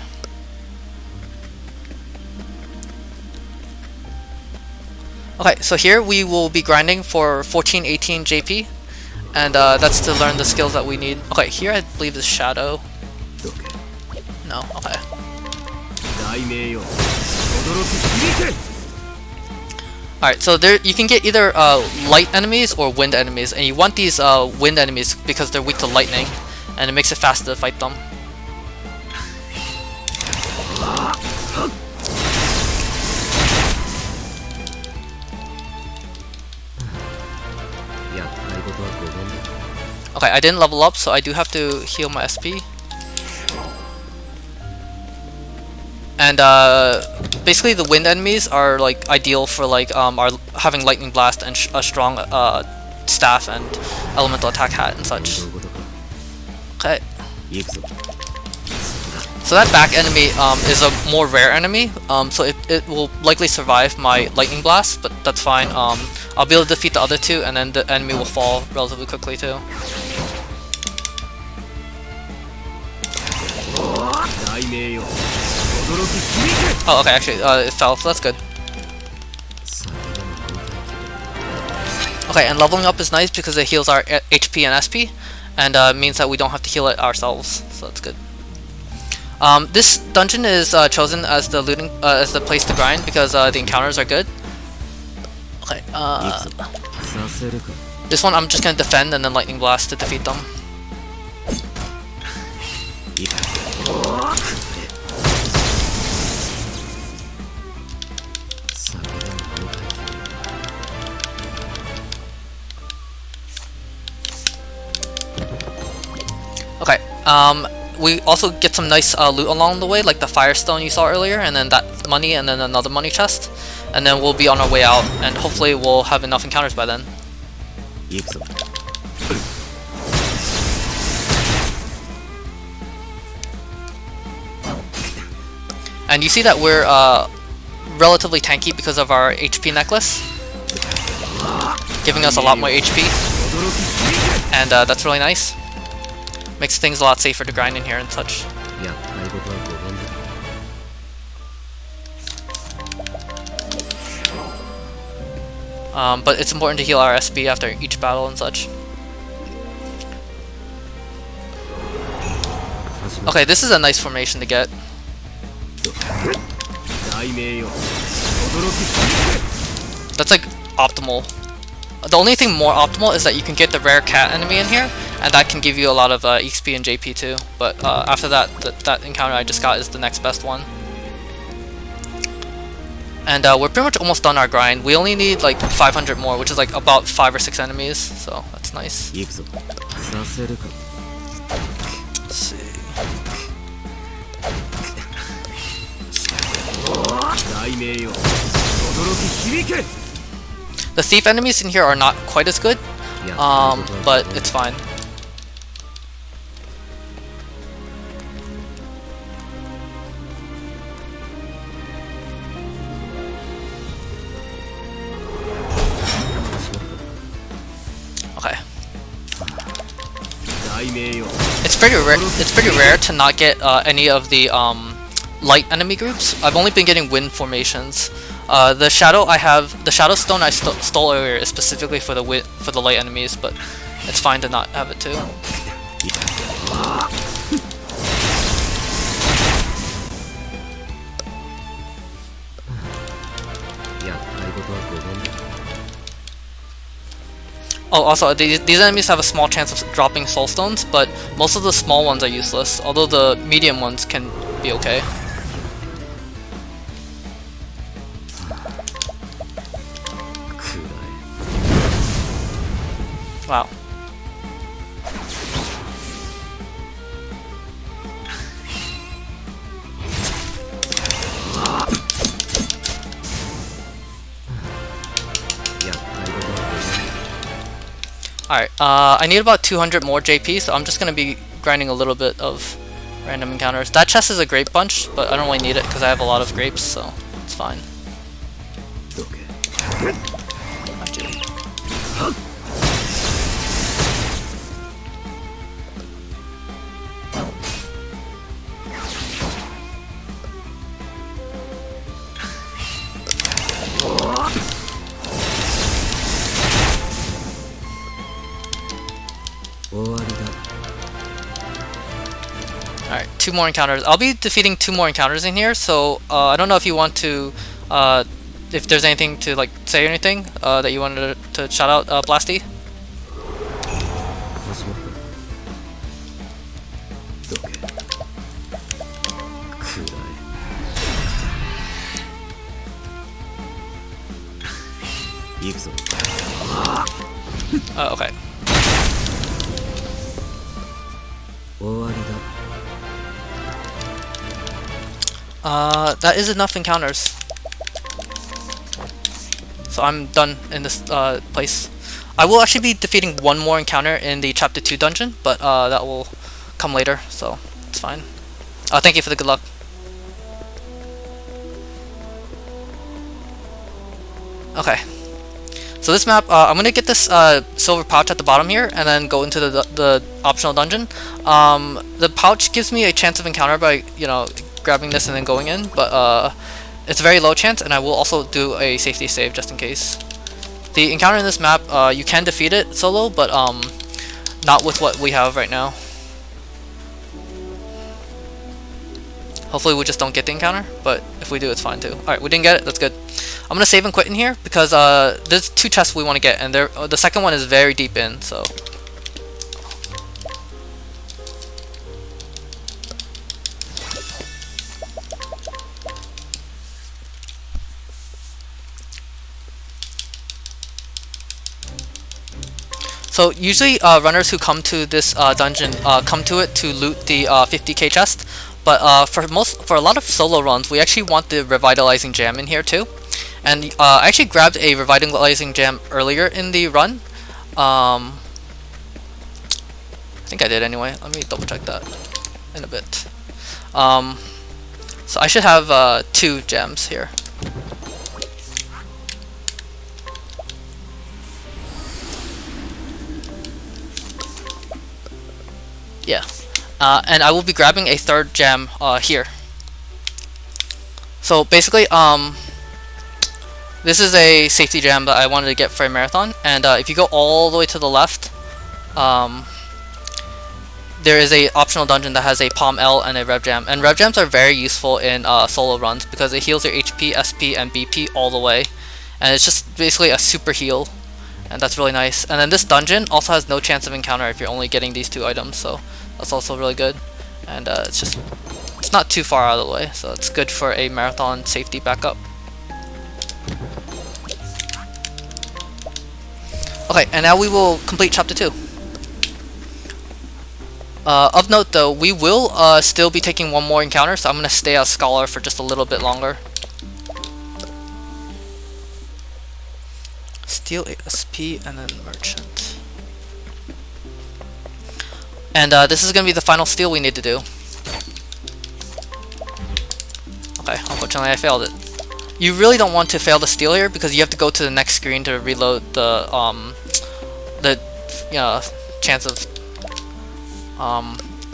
[SPEAKER 2] Okay, so here we will be grinding for 1418 JP, and that's to learn the skills that we need. Okay, here I believe is Shadow. No, okay. Alright, so there you can get either light enemies or wind enemies, and you want these wind enemies because they're weak to lightning, and it makes it faster to fight them. Okay, I didn't level up, so I do have to heal my SP. And basically the wind enemies are like ideal for like having lightning blast and a strong staff and elemental attack hat and such. Okay. So that back enemy is a more rare enemy, so it will likely survive my lightning blast, but that's fine. I'll be able to defeat the other two, and then the enemy will fall relatively quickly too. Oh, okay, actually, it fell, so that's good. Okay, and leveling up is nice because it heals our HP and SP, and means that we don't have to heal it ourselves, so that's good. This dungeon is chosen as the looting, as the place to grind because the encounters are good. Okay, this one I'm just gonna defend and then lightning blast to defeat them. Okay, we also get some nice loot along the way, like the Firestone you saw earlier, and then that money, and then another money chest. And then we'll be on our way out, and hopefully we'll have enough encounters by then. And you see that we're relatively tanky because of our HP necklace, giving us a lot more HP, and that's really nice. Makes things a lot safer to grind in here and such. But it's important to heal our SP after each battle and such. Okay, this is a nice formation to get. That's like optimal. The only thing more optimal is that you can get the rare cat enemy in here, and that can give you a lot of XP and JP too. But after that, that encounter I just got is the next best one. And we're pretty much almost done our grind. We only need like 500 more, which is like about 5 or 6 enemies, so that's nice. Let's see. The thief enemies in here are not quite as good, but it's fine. Okay. It's pretty rare. It's pretty rare to not get any of the light enemy groups. I've only been getting wind formations. The shadow stone I stole earlier is specifically for the light enemies, but it's fine to not have it too. Oh, also, these enemies have a small chance of dropping soul stones, but most of the small ones are useless, although the medium ones can be okay. Wow. Alright, I need about 200 more JP, so I'm just gonna be grinding a little bit of random encounters. That chest is a grape bunch, but I don't really need it because I have a lot of grapes, so it's fine. Alright, 2 more encounters. I'll be defeating 2 more encounters in here, so I don't know if you want to, if there's anything to like say or anything that you wanted to shout out, Blasty. Okay. That is enough encounters. So I'm done in this place. I will actually be defeating 1 more encounter in the Chapter 2 dungeon, but that will come later, so it's fine. Thank you for the good luck. Okay. So this map, I'm gonna get this silver pouch at the bottom here, and then go into the optional dungeon. The pouch gives me a chance of encounter by, you know, grabbing this and then going in, but it's a very low chance, and I will also do a safety save just in case. The encounter in this map, you can defeat it solo, but not with what we have right now. Hopefully we just don't get the encounter, but if we do, it's fine too. Alright, we didn't get it, that's good. I'm gonna save and quit in here because there's 2 chests we want to get, and the second one is very deep in, so. So usually runners who come to this dungeon come to it to loot the 50k chest, but for a lot of solo runs, we actually want the revitalizing gem in here too. And I actually grabbed a revitalizing gem earlier in the run. I think I did anyway. Let me double check that in a bit. So I should have 2 gems here. Yeah, and I will be grabbing a 3rd gem here. So basically, this is a safety gem that I wanted to get for a marathon, and if you go all the way to the left, there is a optional dungeon that has a Palm L and a Rev Gem, and Rev Gems are very useful in solo runs because it heals your HP, SP, and BP all the way, and it's just basically a super heal. and that's really nice. And then this dungeon also has no chance of encounter if you're only getting these 2 items, so that's also really good. And it's not too far out of the way, so it's good for a marathon safety backup. Okay, and now we will complete chapter 2. Of note though, we will still be taking one more encounter, so I'm going to stay as Scholar for just a little bit longer. Steal ASP and then Merchant. And this is going to be the final steal we need to do. Okay, unfortunately I failed it. You really don't want to fail the steal here because you have to go to the next screen to reload the chance of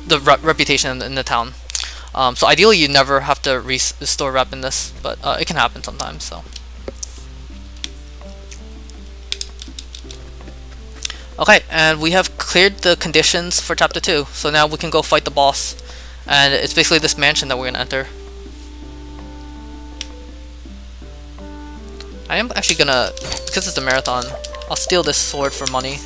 [SPEAKER 2] the reputation in the town. So ideally you never have to restore rep in this, but it can happen sometimes. So okay, and we have cleared the conditions for chapter 2, so now we can go fight the boss, and it's basically this mansion that we're gonna enter. I am actually gonna, because it's a marathon, I'll steal this sword for money.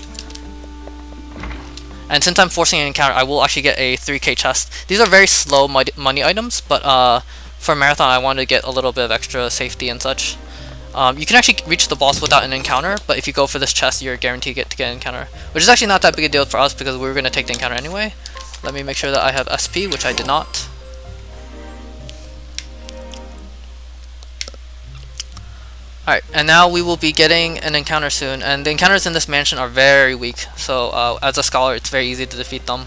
[SPEAKER 2] And since I'm forcing an encounter, I will actually get a 3k chest. These are very slow money items, but for a marathon I wanted to get a little bit of extra safety and such. You can actually reach the boss without an encounter, but if you go for this chest, you're guaranteed to get an encounter. Which is actually not that big a deal for us because we were going to take the encounter anyway. Let me make sure that I have SP, which I did not. Alright, and now we will be getting an encounter soon, and the encounters in this mansion are very weak, so as a Scholar it's very easy to defeat them.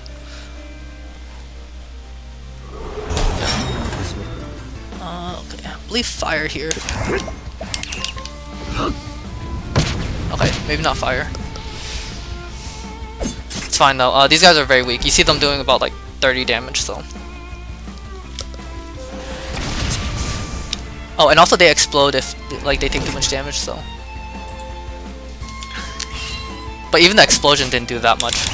[SPEAKER 2] Okay, I believe fire here. Okay, maybe not fire. It's fine though, these guys are very weak. You see them doing about like 30 damage, so... Oh, and also they explode if like they take too much damage, so... But even the explosion didn't do that much.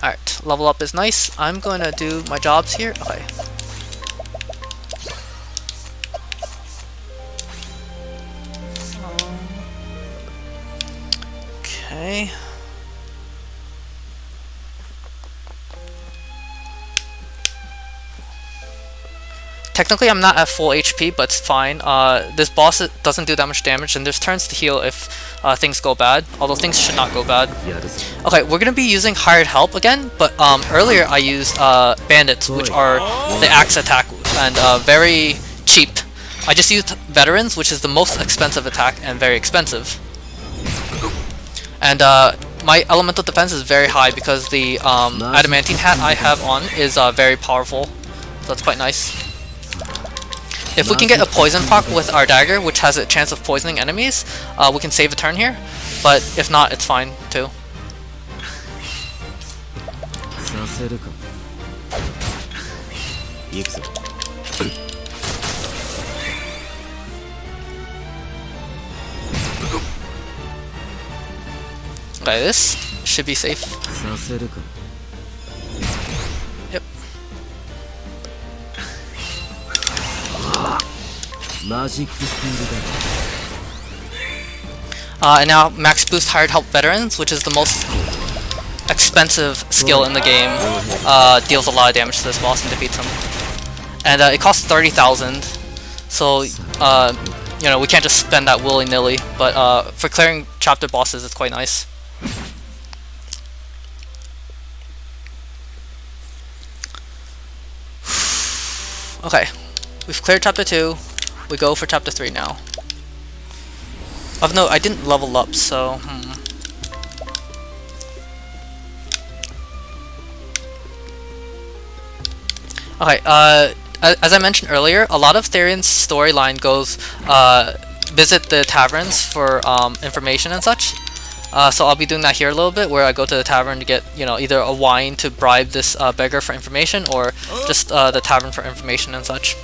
[SPEAKER 2] Alright, level up is nice. I'm going to do my jobs here. Okay. Okay. Technically I'm not at full HP, but it's fine. This boss doesn't do that much damage, and there's turns to heal if things go bad, although things should not go bad. Okay, we're gonna be using hired help again, but earlier I used bandits, which are the axe attack, and very cheap. I just used veterans, which is the most expensive attack and very expensive. And my elemental defense is very high because the adamantine hat I have on is very powerful, so that's quite nice. If we can get a poison proc with our dagger, which has a chance of poisoning enemies, we can save a turn here, but if not, it's fine too. Okay, this should be safe. Yep. And now max boost hired help veterans, which is the most expensive skill in the game, deals a lot of damage to this boss and defeats him. And it costs 30,000, so you know, we can't just spend that willy-nilly, but for clearing chapter bosses it's quite nice. Okay, we've cleared chapter 2, we go for chapter 3 now. Of note, I didn't level up, so Okay, as I mentioned earlier, a lot of Therion's storyline goes visit the taverns for information and such. So I'll be doing that here a little bit, where I go to the tavern to get, you know, either a wine to bribe this beggar for information, or just the tavern for information and such.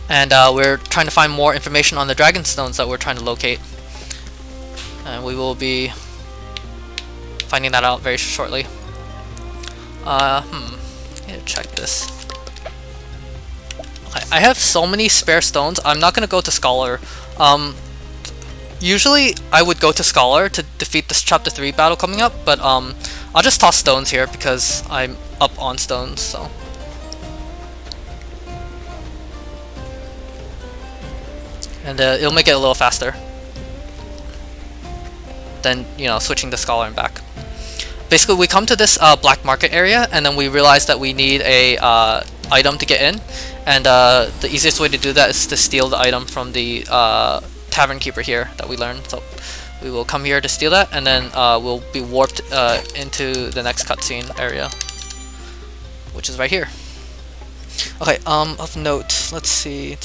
[SPEAKER 2] And we're trying to find more information on the dragon stones that we're trying to locate. And we will be finding that out very shortly. Need to check this. Okay, I have so many spare stones. I'm not gonna go to Scholar. Usually I would go to Scholar to defeat this Chapter 3 battle coming up, but I'll just toss stones here because I'm up on stones, so. And it'll make it a little faster than, you know, switching to Scholar and back. Basically, we come to this black market area, and then we realize that we need a item to get in, and the easiest way to do that is to steal the item from the tavern keeper here that we learned. So we will come here to steal that, and then we'll be warped into the next cutscene area, which is right here. Okay, of note, let's see.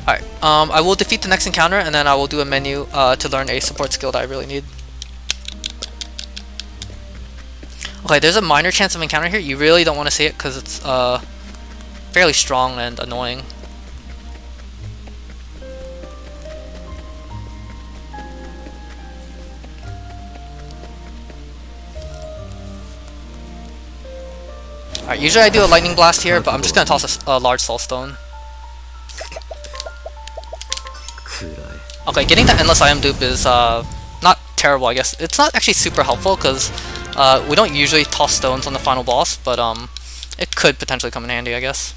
[SPEAKER 2] Alright, I will defeat the next encounter, and then I will do a menu to learn a support skill that I really need. Okay, there's a minor chance of encounter here. You really don't want to see it because it's fairly strong and annoying. Alright, usually I do a lightning blast here, but I'm just gonna toss a large soul stone. Okay, getting the endless item dupe is not terrible, I guess. It's not actually super helpful because we don't usually toss stones on the final boss, but it could potentially come in handy, I guess.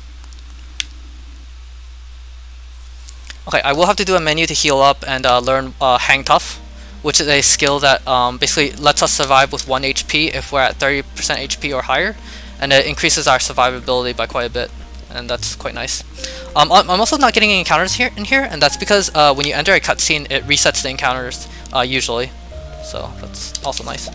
[SPEAKER 2] Okay, I will have to do a menu to heal up and learn Hang Tough, which is a skill that basically lets us survive with 1 HP if we're at 30% HP or higher, and it increases our survivability by quite a bit, and that's quite nice. I'm also not getting any encounters here, and that's because when you enter a cutscene, it resets the encounters usually, so that's also nice.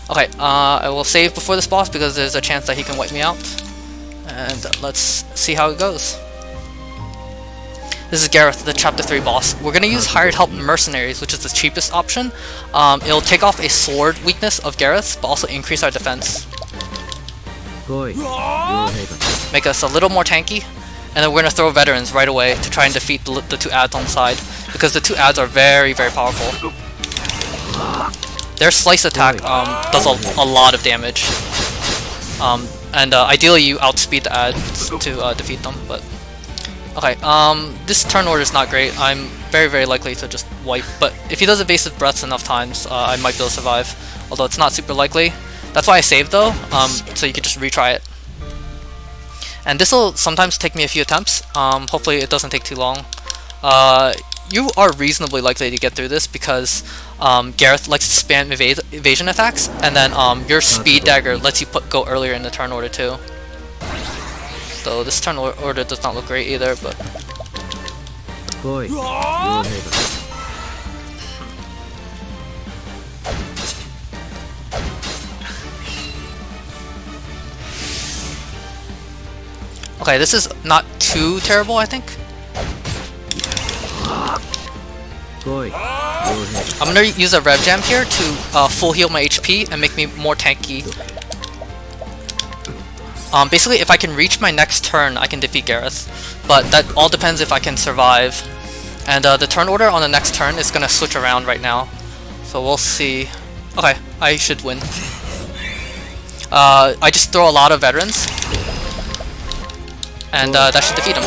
[SPEAKER 2] Okay, I will save before this boss because there's a chance that he can wipe me out, and let's see how it goes. This is Gareth, the Chapter 3 boss. We're going to use Hired Help Mercenaries, which is the cheapest option. It'll take off a sword weakness of Gareth's, but also increase our defense. Make us a little more tanky, and then we're going to throw veterans right away to try and defeat the two ads on the side, because the two ads are very, very powerful. Their slice attack does a lot of damage, and ideally you outspeed the ads to defeat them, but... Okay, this turn order is not great. I'm very, very likely to just wipe, but if he does evasive breaths enough times, I might be able to survive, although it's not super likely. That's why I saved though, so you can just retry it. And this will sometimes take me a few attempts. Hopefully it doesn't take too long. You are reasonably likely to get through this because Gareth likes to spam evasion attacks, and then your speed dagger lets you go earlier in the turn order too. So this turn order does not look great either, but... Okay, this is not too terrible, I think. I'm gonna use a Rev Jam here to full heal my HP and make me more tanky. Basically, if I can reach my next turn, I can defeat Gareth, but that all depends if I can survive. And the turn order on the next turn is gonna switch around right now, so we'll see. Okay, I should win. I just throw a lot of veterans, and that should defeat him.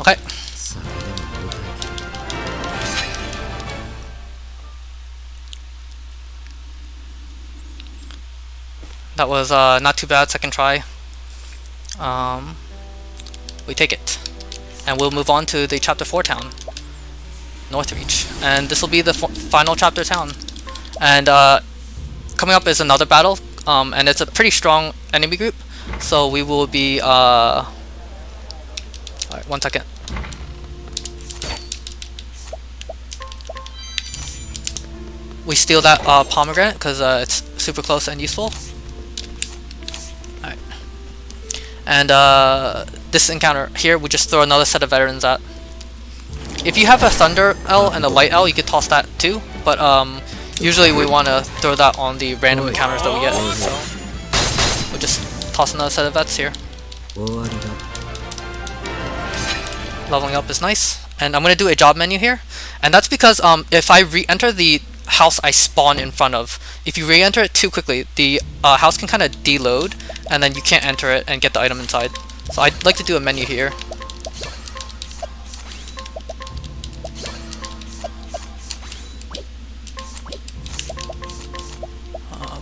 [SPEAKER 2] Okay. That was not too bad, second try. We take it. And we'll move on to the Chapter 4 town, Northreach. And this will be the final chapter town. And coming up is another battle, and it's a pretty strong enemy group. So we will be... Alright, 1 second. We steal that pomegranate because it's super close and useful. Alright. And this encounter here, we just throw another set of veterans at. If you have a Thunder L and a Light L, you could toss that too, but usually we want to throw that on the random encounters that we get, so we'll just toss another set of vets here. Leveling up is nice. And I'm going to do a job menu here, and that's because if I re-enter the house I spawn in front of, if you re-enter it too quickly, the house can kind of deload, and then you can't enter it and get the item inside. So I'd like to do a menu here.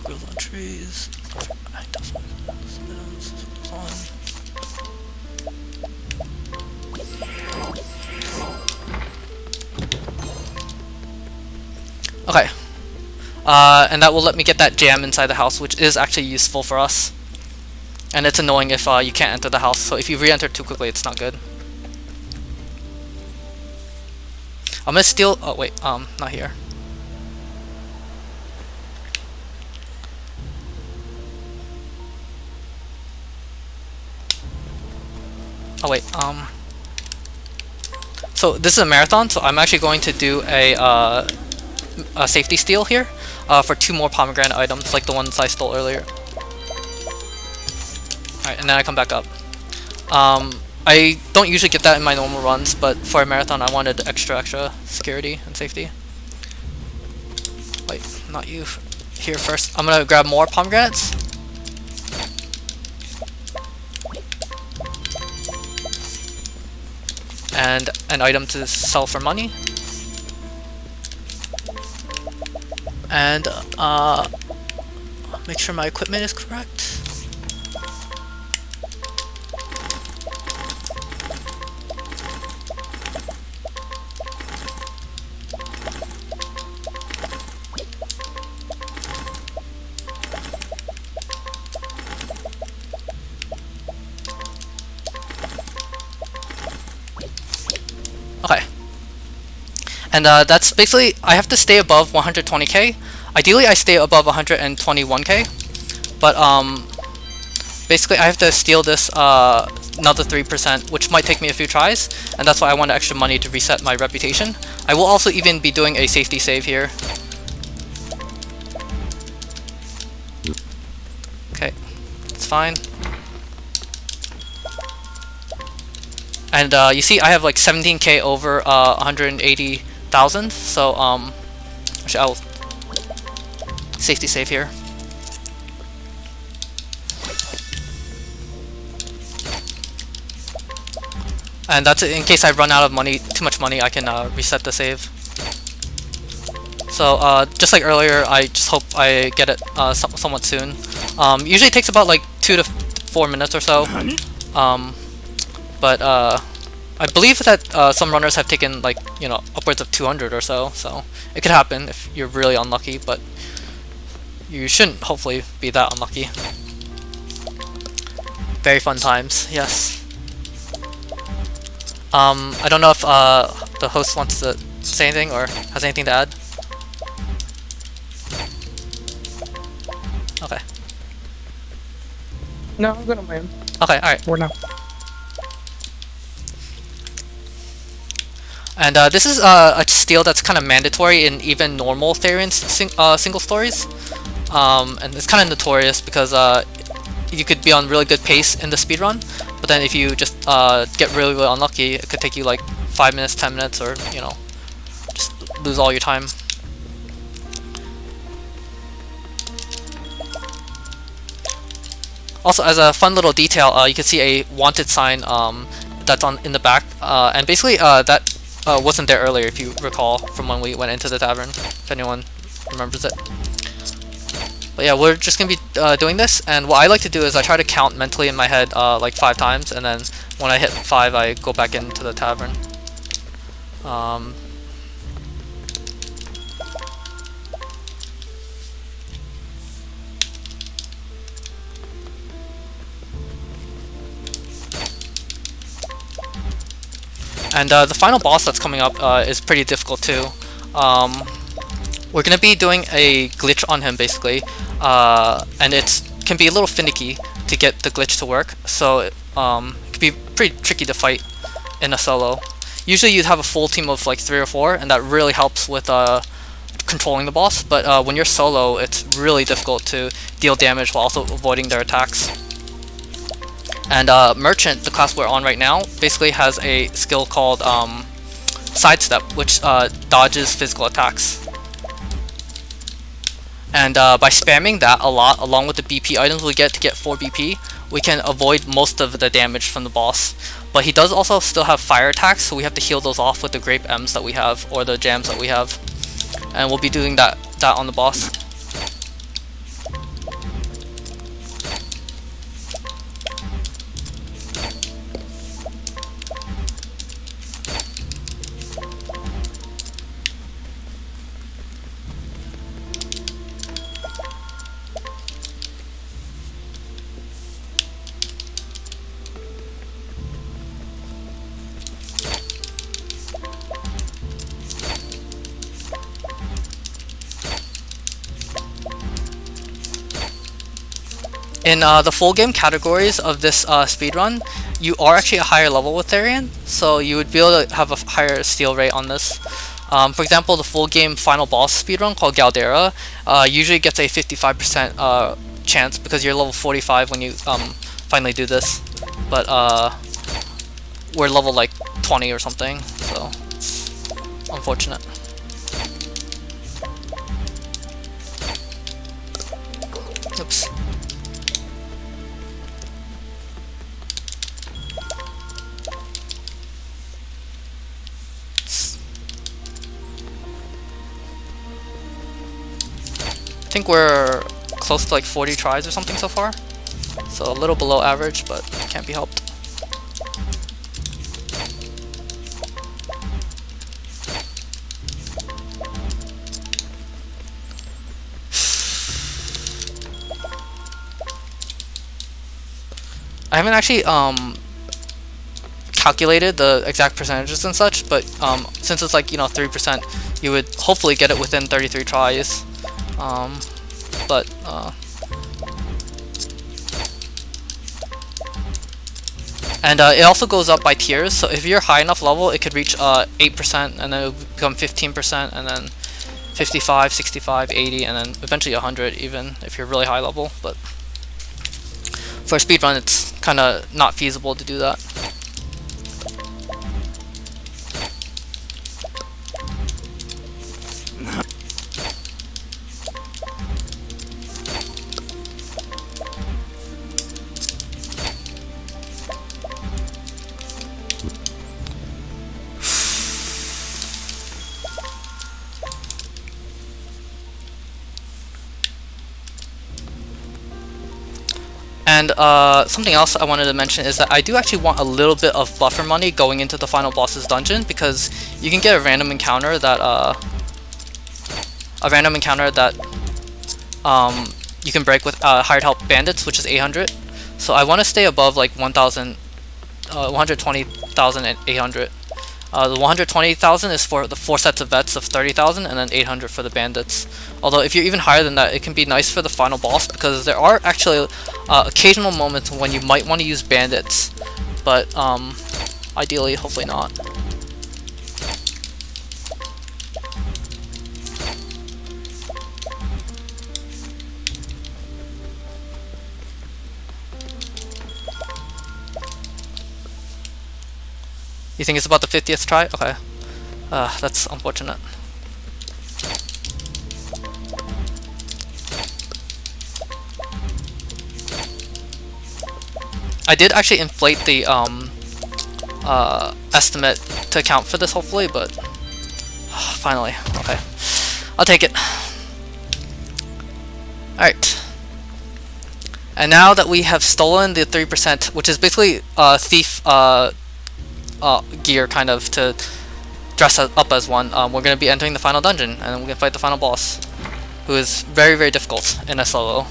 [SPEAKER 2] Grows on trees. Okay, and that will let me get that jam inside the house, which is actually useful for us. And it's annoying if you can't enter the house, so if you re-enter too quickly, it's not good. I'm gonna steal. Oh wait, not here. Oh wait, so this is a marathon, so I'm actually going to do a safety steal here for 2 more pomegranate items, like the ones I stole earlier. Alright, and then I come back up. I don't usually get that in my normal runs, but for a marathon I wanted extra security and safety. Wait, not you. Here first. I'm gonna grab more pomegranates. And an item to sell for money. And make sure my equipment is correct. Okay. And that's basically, I have to stay above 120k. Ideally I stay above 121k, but basically I have to steal this another 3%, which might take me a few tries, and that's why I want extra money to reset my reputation. I will also even be doing a safety save here. Okay, it's fine. And you see I have like 17k over 180,000, so actually I'll safety save here. And that's it. In case I run out of money, too much money, I can reset the save. So just like earlier, I just hope I get it somewhat soon. Usually it takes about like 2 to 4 minutes or so. But I believe that some runners have taken like, you know, upwards of 200 or so. So it could happen if you're really unlucky, but you shouldn't hopefully be that unlucky. Very fun times, yes. I don't know if the host wants to say anything or has anything to add. Okay.
[SPEAKER 1] No, I'm good on my own.
[SPEAKER 2] Okay, alright.
[SPEAKER 1] For now.
[SPEAKER 2] And this is a steal that's kind of mandatory in even normal Therion single stories. And it's kind of notorious because you could be on really good pace in the speedrun, but then if you just get really, really unlucky, it could take you like 5 minutes, 10 minutes, or, you know, just lose all your time. Also, as a fun little detail, you can see a wanted sign that's in the back, and basically that wasn't there earlier, if you recall, from when we went into the tavern, if anyone remembers it. But yeah, we're just going to be doing this, and what I like to do is I try to count mentally in my head like 5 times, and then when I hit 5 I go back into the tavern. And the final boss that's coming up is pretty difficult too. We're going to be doing a glitch on him basically, and it can be a little finicky to get the glitch to work. So it can be pretty tricky to fight in a solo. Usually you'd have a full team of like 3 or 4, and that really helps with controlling the boss, but when you're solo, it's really difficult to deal damage while also avoiding their attacks. And Merchant, the class we're on right now, basically has a skill called Sidestep, which dodges physical attacks. And by spamming that a lot, along with the BP items we get to get 4 BP, we can avoid most of the damage from the boss. But he does also still have fire attacks, so we have to heal those off with the Grape M's that we have, or the Jams that we have. And we'll be doing that on the boss. In the full game categories of this speedrun, you are actually a higher level with Therion, so you would be able to have a higher steal rate on this. For example, the full game final boss speedrun called Galdera usually gets a 55% chance because you're level 45 when you finally do this, but we're level like 20 or something, so it's unfortunate. Oops. I think we're close to like 40 tries or something so far, so a little below average, but can't be helped. I haven't actually calculated the exact percentages and such, but since it's like 3%, you would hopefully get it within 33 tries. And it also goes up by tiers, so if you're high enough level, it could reach 8%, and then it would become 15%, and then 55, 65, 80, and then eventually 100 even if you're really high level. But for a speedrun, it's kind of not feasible to do that. And something else I wanted to mention is that I do actually want a little bit of buffer money going into the final boss's dungeon, because you can get a random encounter that you can break with hired help bandits, which is 800. So I want to stay above like 120,800. The 120,000 is for the 4 sets of vets of 30,000, and then 800 for the bandits. Although if you're even higher than that, it can be nice for the final boss, because there are actually occasional moments when you might want to use bandits, but ideally, hopefully not. You think it's about the 50th try? Okay. That's unfortunate. I did actually inflate the estimate to account for this, hopefully, but finally. Okay. I'll take it. Alright. And now that we have stolen the 3%, which is basically thief gear, kind of, to dress up as one, we're going to be entering the final dungeon, and we're going to fight the final boss, who is very, very difficult in a solo.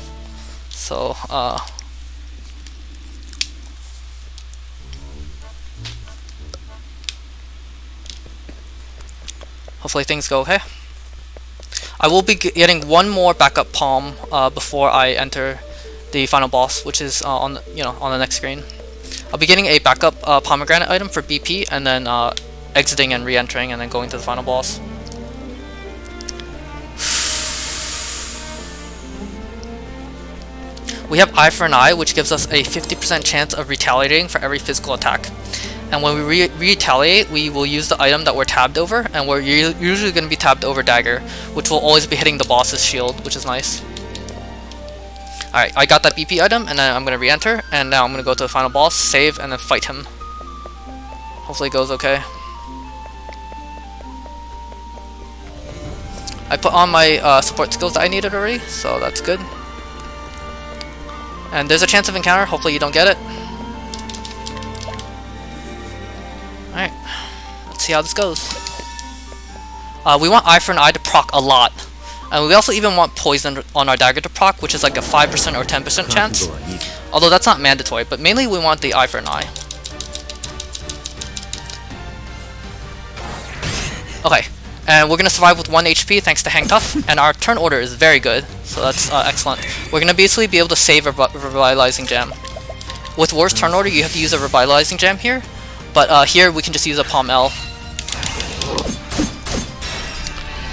[SPEAKER 2] So, hopefully things go okay. I will be getting one more backup palm before I enter the final boss, which is on the next screen. I'll be getting a backup pomegranate item for BP, and then exiting and re-entering, and then going to the final boss. We have Eye for an Eye, which gives us a 50% chance of retaliating for every physical attack. And when we retaliate, we will use the item that we're tabbed over, and we're usually going to be tabbed over Dagger, which will always be hitting the boss's shield, which is nice. Alright, I got that BP item, and then I'm going to re-enter, and now I'm going to go to the final boss, save, and then fight him. Hopefully it goes okay. I put on my support skills that I needed already, so that's good. And there's a chance of encounter, hopefully you don't get it. Alright, let's see how this goes. We want Eye for an Eye to proc a lot. And we also even want Poison on our Dagger to proc, which is like a 5% or 10% chance. Although that's not mandatory, but mainly we want the Eye for an Eye. Okay, and we're going to survive with 1 HP thanks to Hang Tough, and our turn order is very good, so that's excellent. We're going to basically be able to save a Revitalizing Gem. With War's turn order, you have to use a Revitalizing Gem here, but here we can just use a Palm L.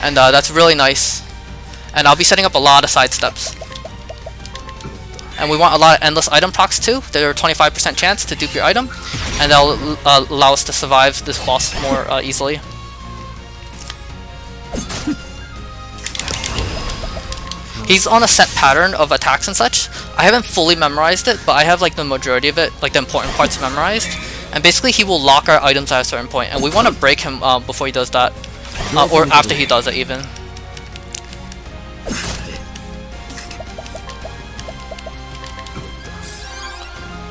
[SPEAKER 2] And that's really nice. And I'll be setting up a lot of side steps. And we want a lot of endless item procs too. There are 25% chance to dupe your item, and that'll allow us to survive this boss more easily. He's on a set pattern of attacks and such. I haven't fully memorized it, but I have like the majority of it, like the important parts memorized. And basically he will lock our items at a certain point, and we want to break him before he does that. Or after he does it even.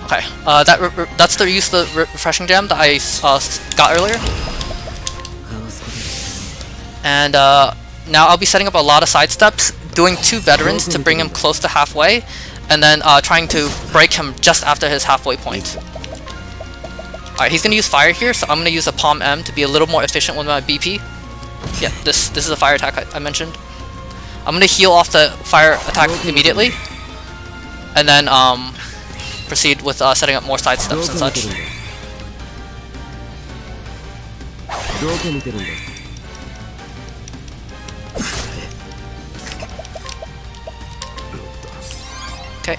[SPEAKER 2] Okay, that's the use of the refreshing gem that I got earlier. And now I'll be setting up a lot of side steps, doing 2 veterans to bring him close to halfway, and then trying to break him just after his halfway point. Alright, he's gonna use fire here, so I'm gonna use a Palm M to be a little more efficient with my BP. Yeah, this is a fire attack I mentioned. I'm gonna heal off the fire attack immediately, and then proceed with setting up more side steps and such. Okay.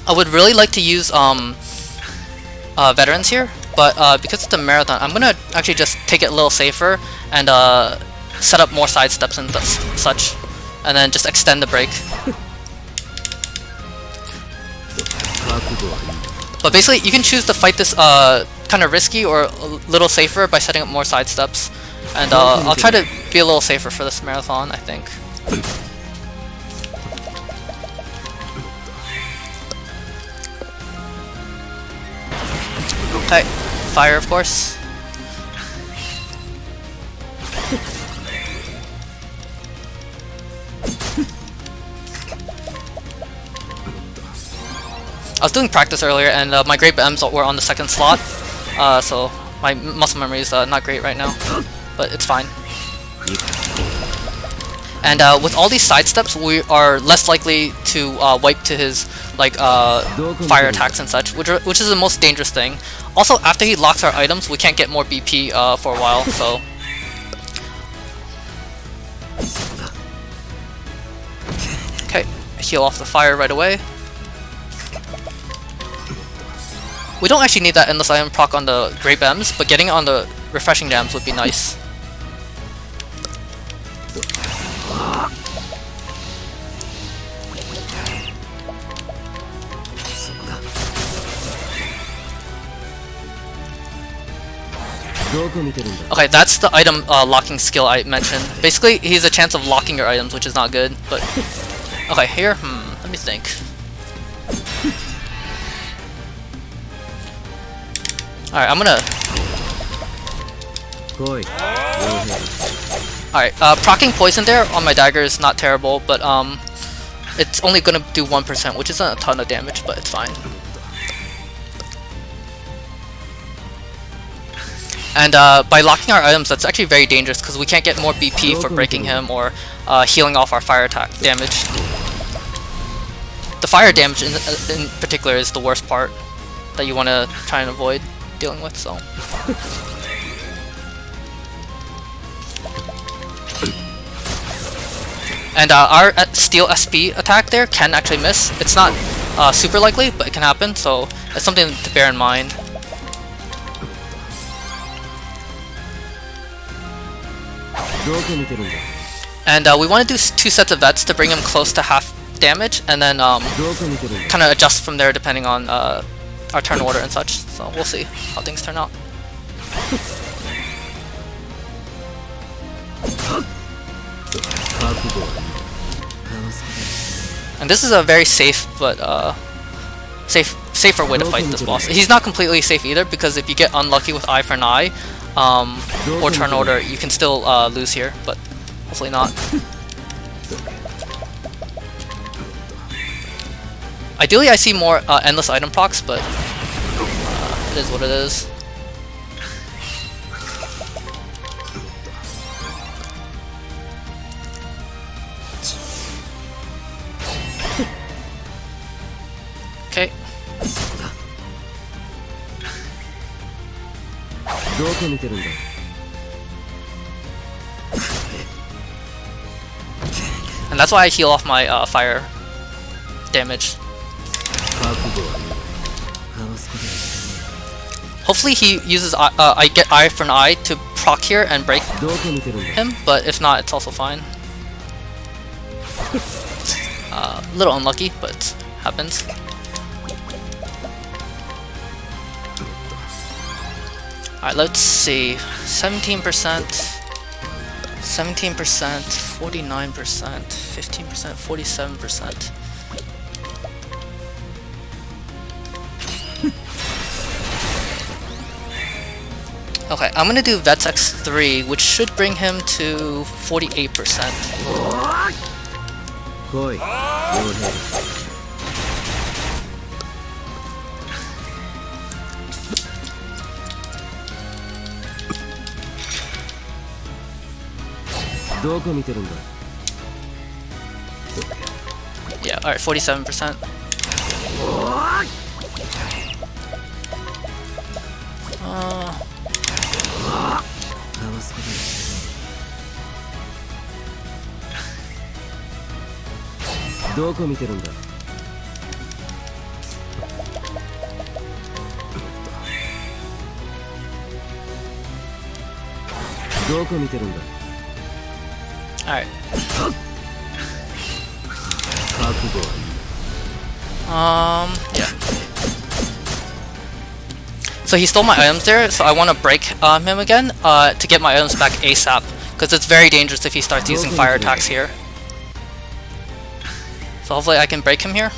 [SPEAKER 2] I would really like to use veterans here, but because it's a marathon, I'm gonna actually just take it a little safer and set up more side steps and such, and then just extend the break. But basically, you can choose to fight this kind of risky or a little safer by setting up more side steps, and I'll try to be a little safer for this marathon, I think. Okay, fire of course. I was doing practice earlier, and my great M's were on the second slot, so my muscle memory is not great right now, but it's fine. And with all these side steps, we are less likely to wipe to his like fire attacks and such, which is the most dangerous thing. Also, after he locks our items, we can't get more BP for a while, so. Okay, heal off the fire right away. We don't actually need that endless item proc on the Grape M's, but getting it on the refreshing jams would be nice. Okay, that's the item locking skill I mentioned. Basically, he has a chance of locking your items, which is not good, but. Okay, here? Let me think. Alright, I'm gonna... Alright, proccing poison there on my dagger is not terrible, but it's only gonna do 1%, which isn't a ton of damage, but it's fine. And by locking our items, that's actually very dangerous because we can't get more BP for breaking him or healing off our fire attack damage. The fire damage in particular is the worst part that you want to try and avoid dealing with. So. And our steel SP attack there can actually miss. It's not super likely, but it can happen, so it's something to bear in mind. And we want to do 2 sets of vets to bring him close to half damage, and then kind of adjust from there depending on our turn order and such. So we'll see how things turn out. And this is a very safe, but safer way to fight this boss. He's not completely safe either, because if you get unlucky with eye for an eye, or turn order, you can still lose here, but hopefully not. Ideally, I see more endless item procs, but it is what it is. Okay. And that's why I heal off my fire damage. Hopefully he uses I get eye for an eye to proc here and break him, but if not, it's also fine. Little unlucky, but happens. Alright, let's see. 17%, 17%, 49%, 15%, 47%. Okay, I'm gonna do Vets X3, which should bring him to 48%. Yeah, alright, 47%. Alright. Yeah. So he stole my items there, so I want to break him again to get my items back ASAP, because it's very dangerous if he starts using fire attacks here. So hopefully I can break him here.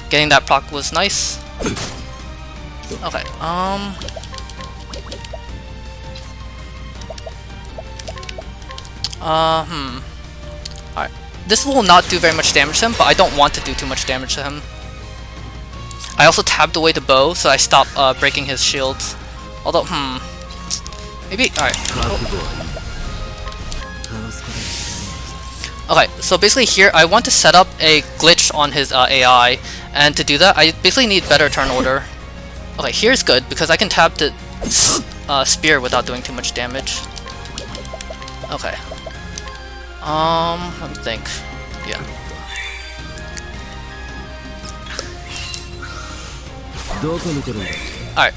[SPEAKER 2] Getting that proc was nice. Okay, Alright. This will not do very much damage to him, but I don't want to do too much damage to him. I also tabbed away the bow, so I stopped breaking his shields. Although, maybe, alright. Oh. Okay, so basically here, I want to set up a glitch on his AI, and to do that, I basically need better turn order. Okay, here's good, because I can tap the spear without doing too much damage. Okay. Let me think. Yeah. Alright,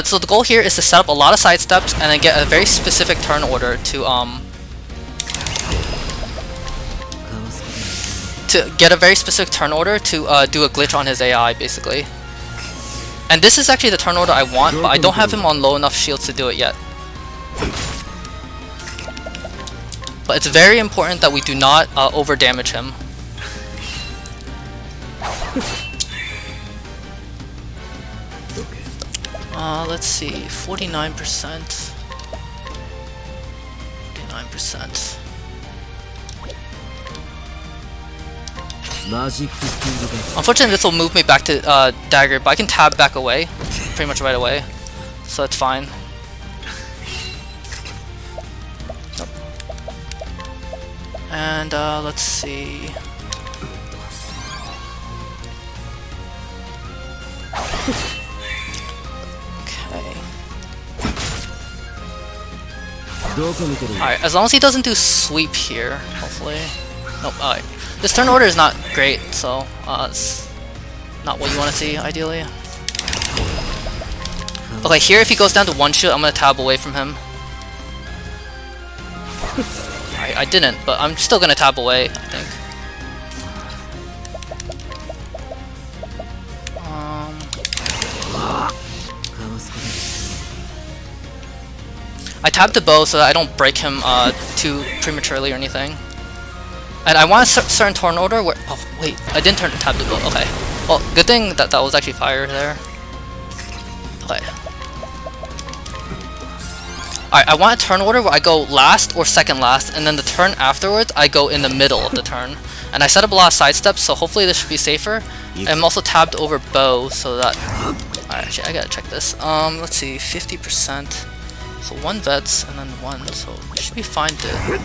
[SPEAKER 2] so the goal here is to set up a lot of side steps and then get a very specific turn order to do a glitch on his AI, basically. And this is actually the turn order I want, but I don't have him on low enough shields to do it yet. But it's very important that we do not over damage him. Let's see, 49%. 49%. Unfortunately, this will move me back to dagger, but I can tab back away pretty much right away. so that's fine. Nope. And let's see. Okay. Alright, as long as he doesn't do sweep here, hopefully. Nope, alright. This turn order is not great, so it's not what you want to see, ideally. Okay, here if he goes down to one shield, I'm gonna tab away from him. I didn't, but I'm still gonna tab away, I think. I tabbed the bow so that I don't break him too prematurely or anything. And I want a certain turn order where... Oh, wait, I didn't tab the bow. Okay. Well, good thing that that was actually fire there. Okay. Alright, I want a turn order where I go last or second last, and then the turn afterwards, I go in the middle of the turn. And I set up a lot of side steps, so hopefully this should be safer. I'm also tabbed over bow, so that... Alright, actually, I gotta check this. Let's see, 50%. So 1 vets, and then 1, so it should be fine to...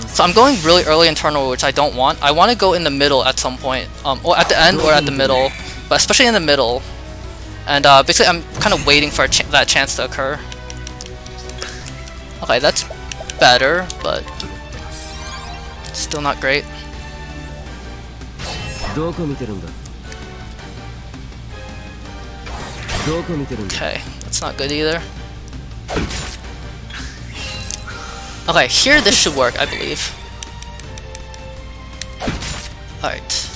[SPEAKER 2] So I'm going really early in turn order, which I don't want. I want to go in the middle at some point, or at the end or at the middle, but especially in the middle. And basically I'm kind of waiting for that chance to occur. Okay, that's better, but still not great. Okay, that's not good either. Okay, here this should work, I believe. Alright.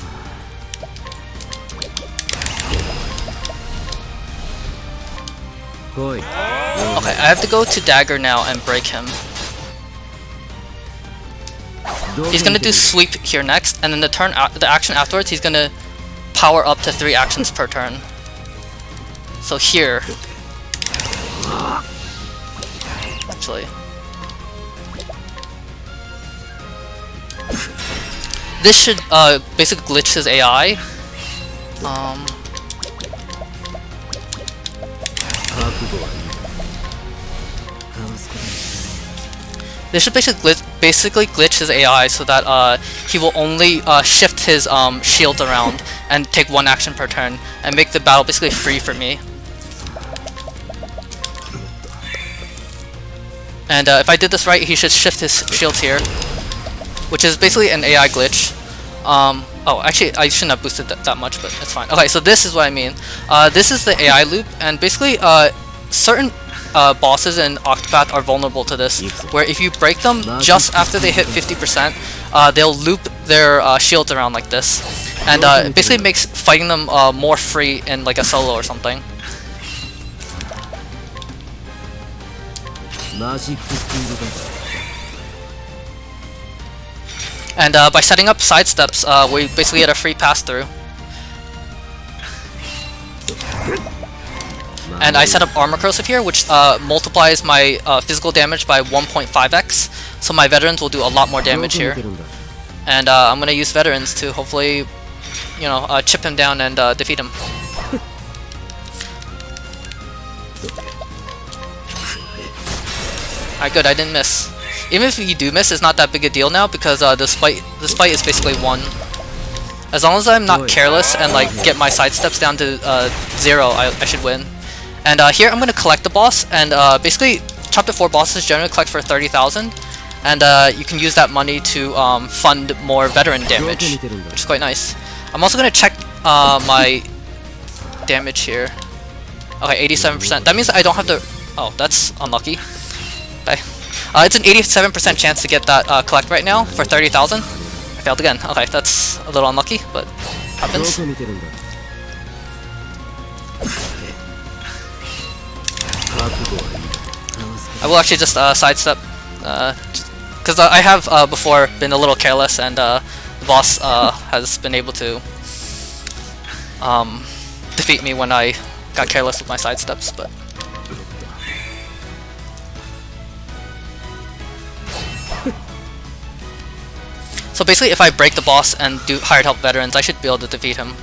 [SPEAKER 2] Okay, I have to go to dagger now and break him. He's gonna do sweep here next, and then the action afterwards, he's gonna power up to 3 actions per turn. So here, actually, this should basically glitch his AI. This should basically glitch his AI so that he will only shift his shield around and take 1 action per turn and make the battle basically free for me. And if I did this right, he should shift his shields here, which is basically an AI glitch. Oh, actually, I shouldn't have boosted that much, but it's fine. Okay, so this is what I mean. This is the AI loop, and basically, certain bosses in Octopath are vulnerable to this, where if you break them just after they hit 50%, they'll loop their shields around like this, and it basically makes fighting them more free in like a solo or something. And by setting up side steps, we basically get a free pass through. And I set up armor corrosive here, which multiplies my physical damage by 1.5x, so my veterans will do a lot more damage here. And I'm gonna use veterans to hopefully, you know, chip him down and defeat him. Alright, good, I didn't miss. Even if you do miss, it's not that big a deal now because this fight is basically won. As long as I'm not careless and like get my side steps down to 0, I should win. And here I'm gonna collect the boss, and basically chapter 4 bosses generally collect for 30,000, and you can use that money to fund more veteran damage, which is quite nice. I'm also gonna check my damage here. Okay, 87%. That means I don't have to. Oh, that's unlucky. Okay. It's an 87% chance to get that collect right now for 30,000. I failed again. Okay, that's a little unlucky, but happens. I will actually just sidestep, because I have before been a little careless, and the boss has been able to defeat me when I got careless with my sidesteps, but. So basically, if I break the boss and do hired help veterans, I should be able to defeat him.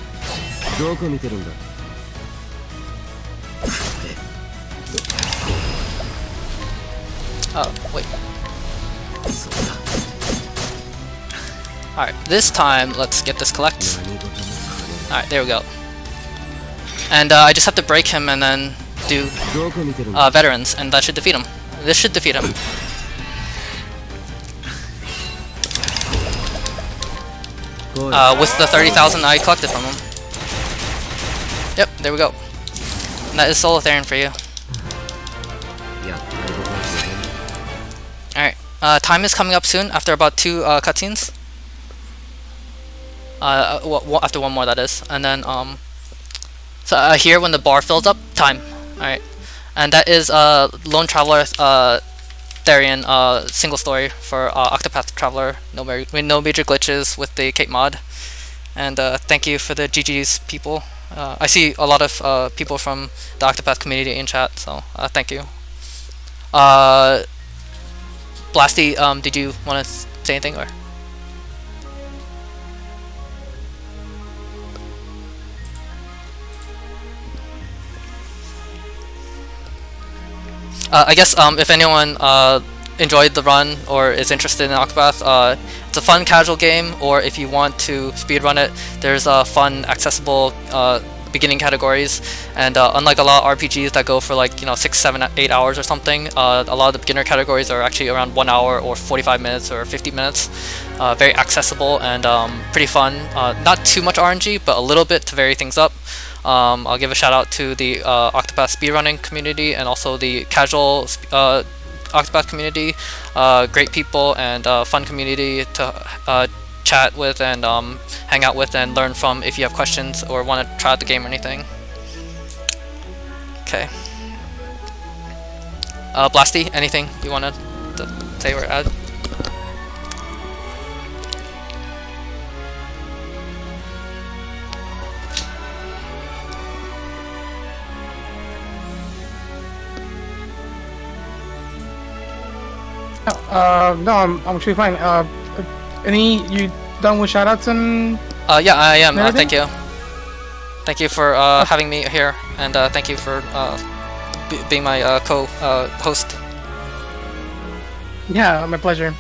[SPEAKER 2] Oh, wait. Alright, this time, let's get this collect. Alright, there we go. And I just have to break him and then do veterans, and that should defeat him. This should defeat him. With the 30,000 I collected from him. Yep, there we go. And that is solo Therion for you. Alright, time is coming up soon, after about 2 cutscenes. After one more, that is. And then, so here, when the bar fills up, time. Alright. And that is Lone Traveler Therion single story for Octopath Traveler. No major glitches with the Cape mod. And thank you for the GG's people. I see a lot of people from the Octopath community in chat, so thank you. Blasty, did you want to say anything, or? I guess if anyone enjoyed the run or is interested in Octopath, it's a fun casual game, or if you want to speedrun it, there's fun accessible beginning categories, and unlike a lot of RPGs that go for like 6, 7, 8 hours or something, a lot of the beginner categories are actually around 1 hour or 45 minutes or 50 minutes. Very accessible and pretty fun. Not too much RNG, but a little bit to vary things up. I'll give a shout out to the Octopath speedrunning community and also the casual Octopath community. Great people and fun community to chat with and hang out with and learn from if you have questions or want to try out the game or anything. Okay. Blasty, anything you want to say or add?
[SPEAKER 1] No, I'm actually fine. You done with shoutouts and?
[SPEAKER 2] Yeah, I am. Thank you. Thank you for having me here, and thank you for being my co-host.
[SPEAKER 1] Yeah, my pleasure.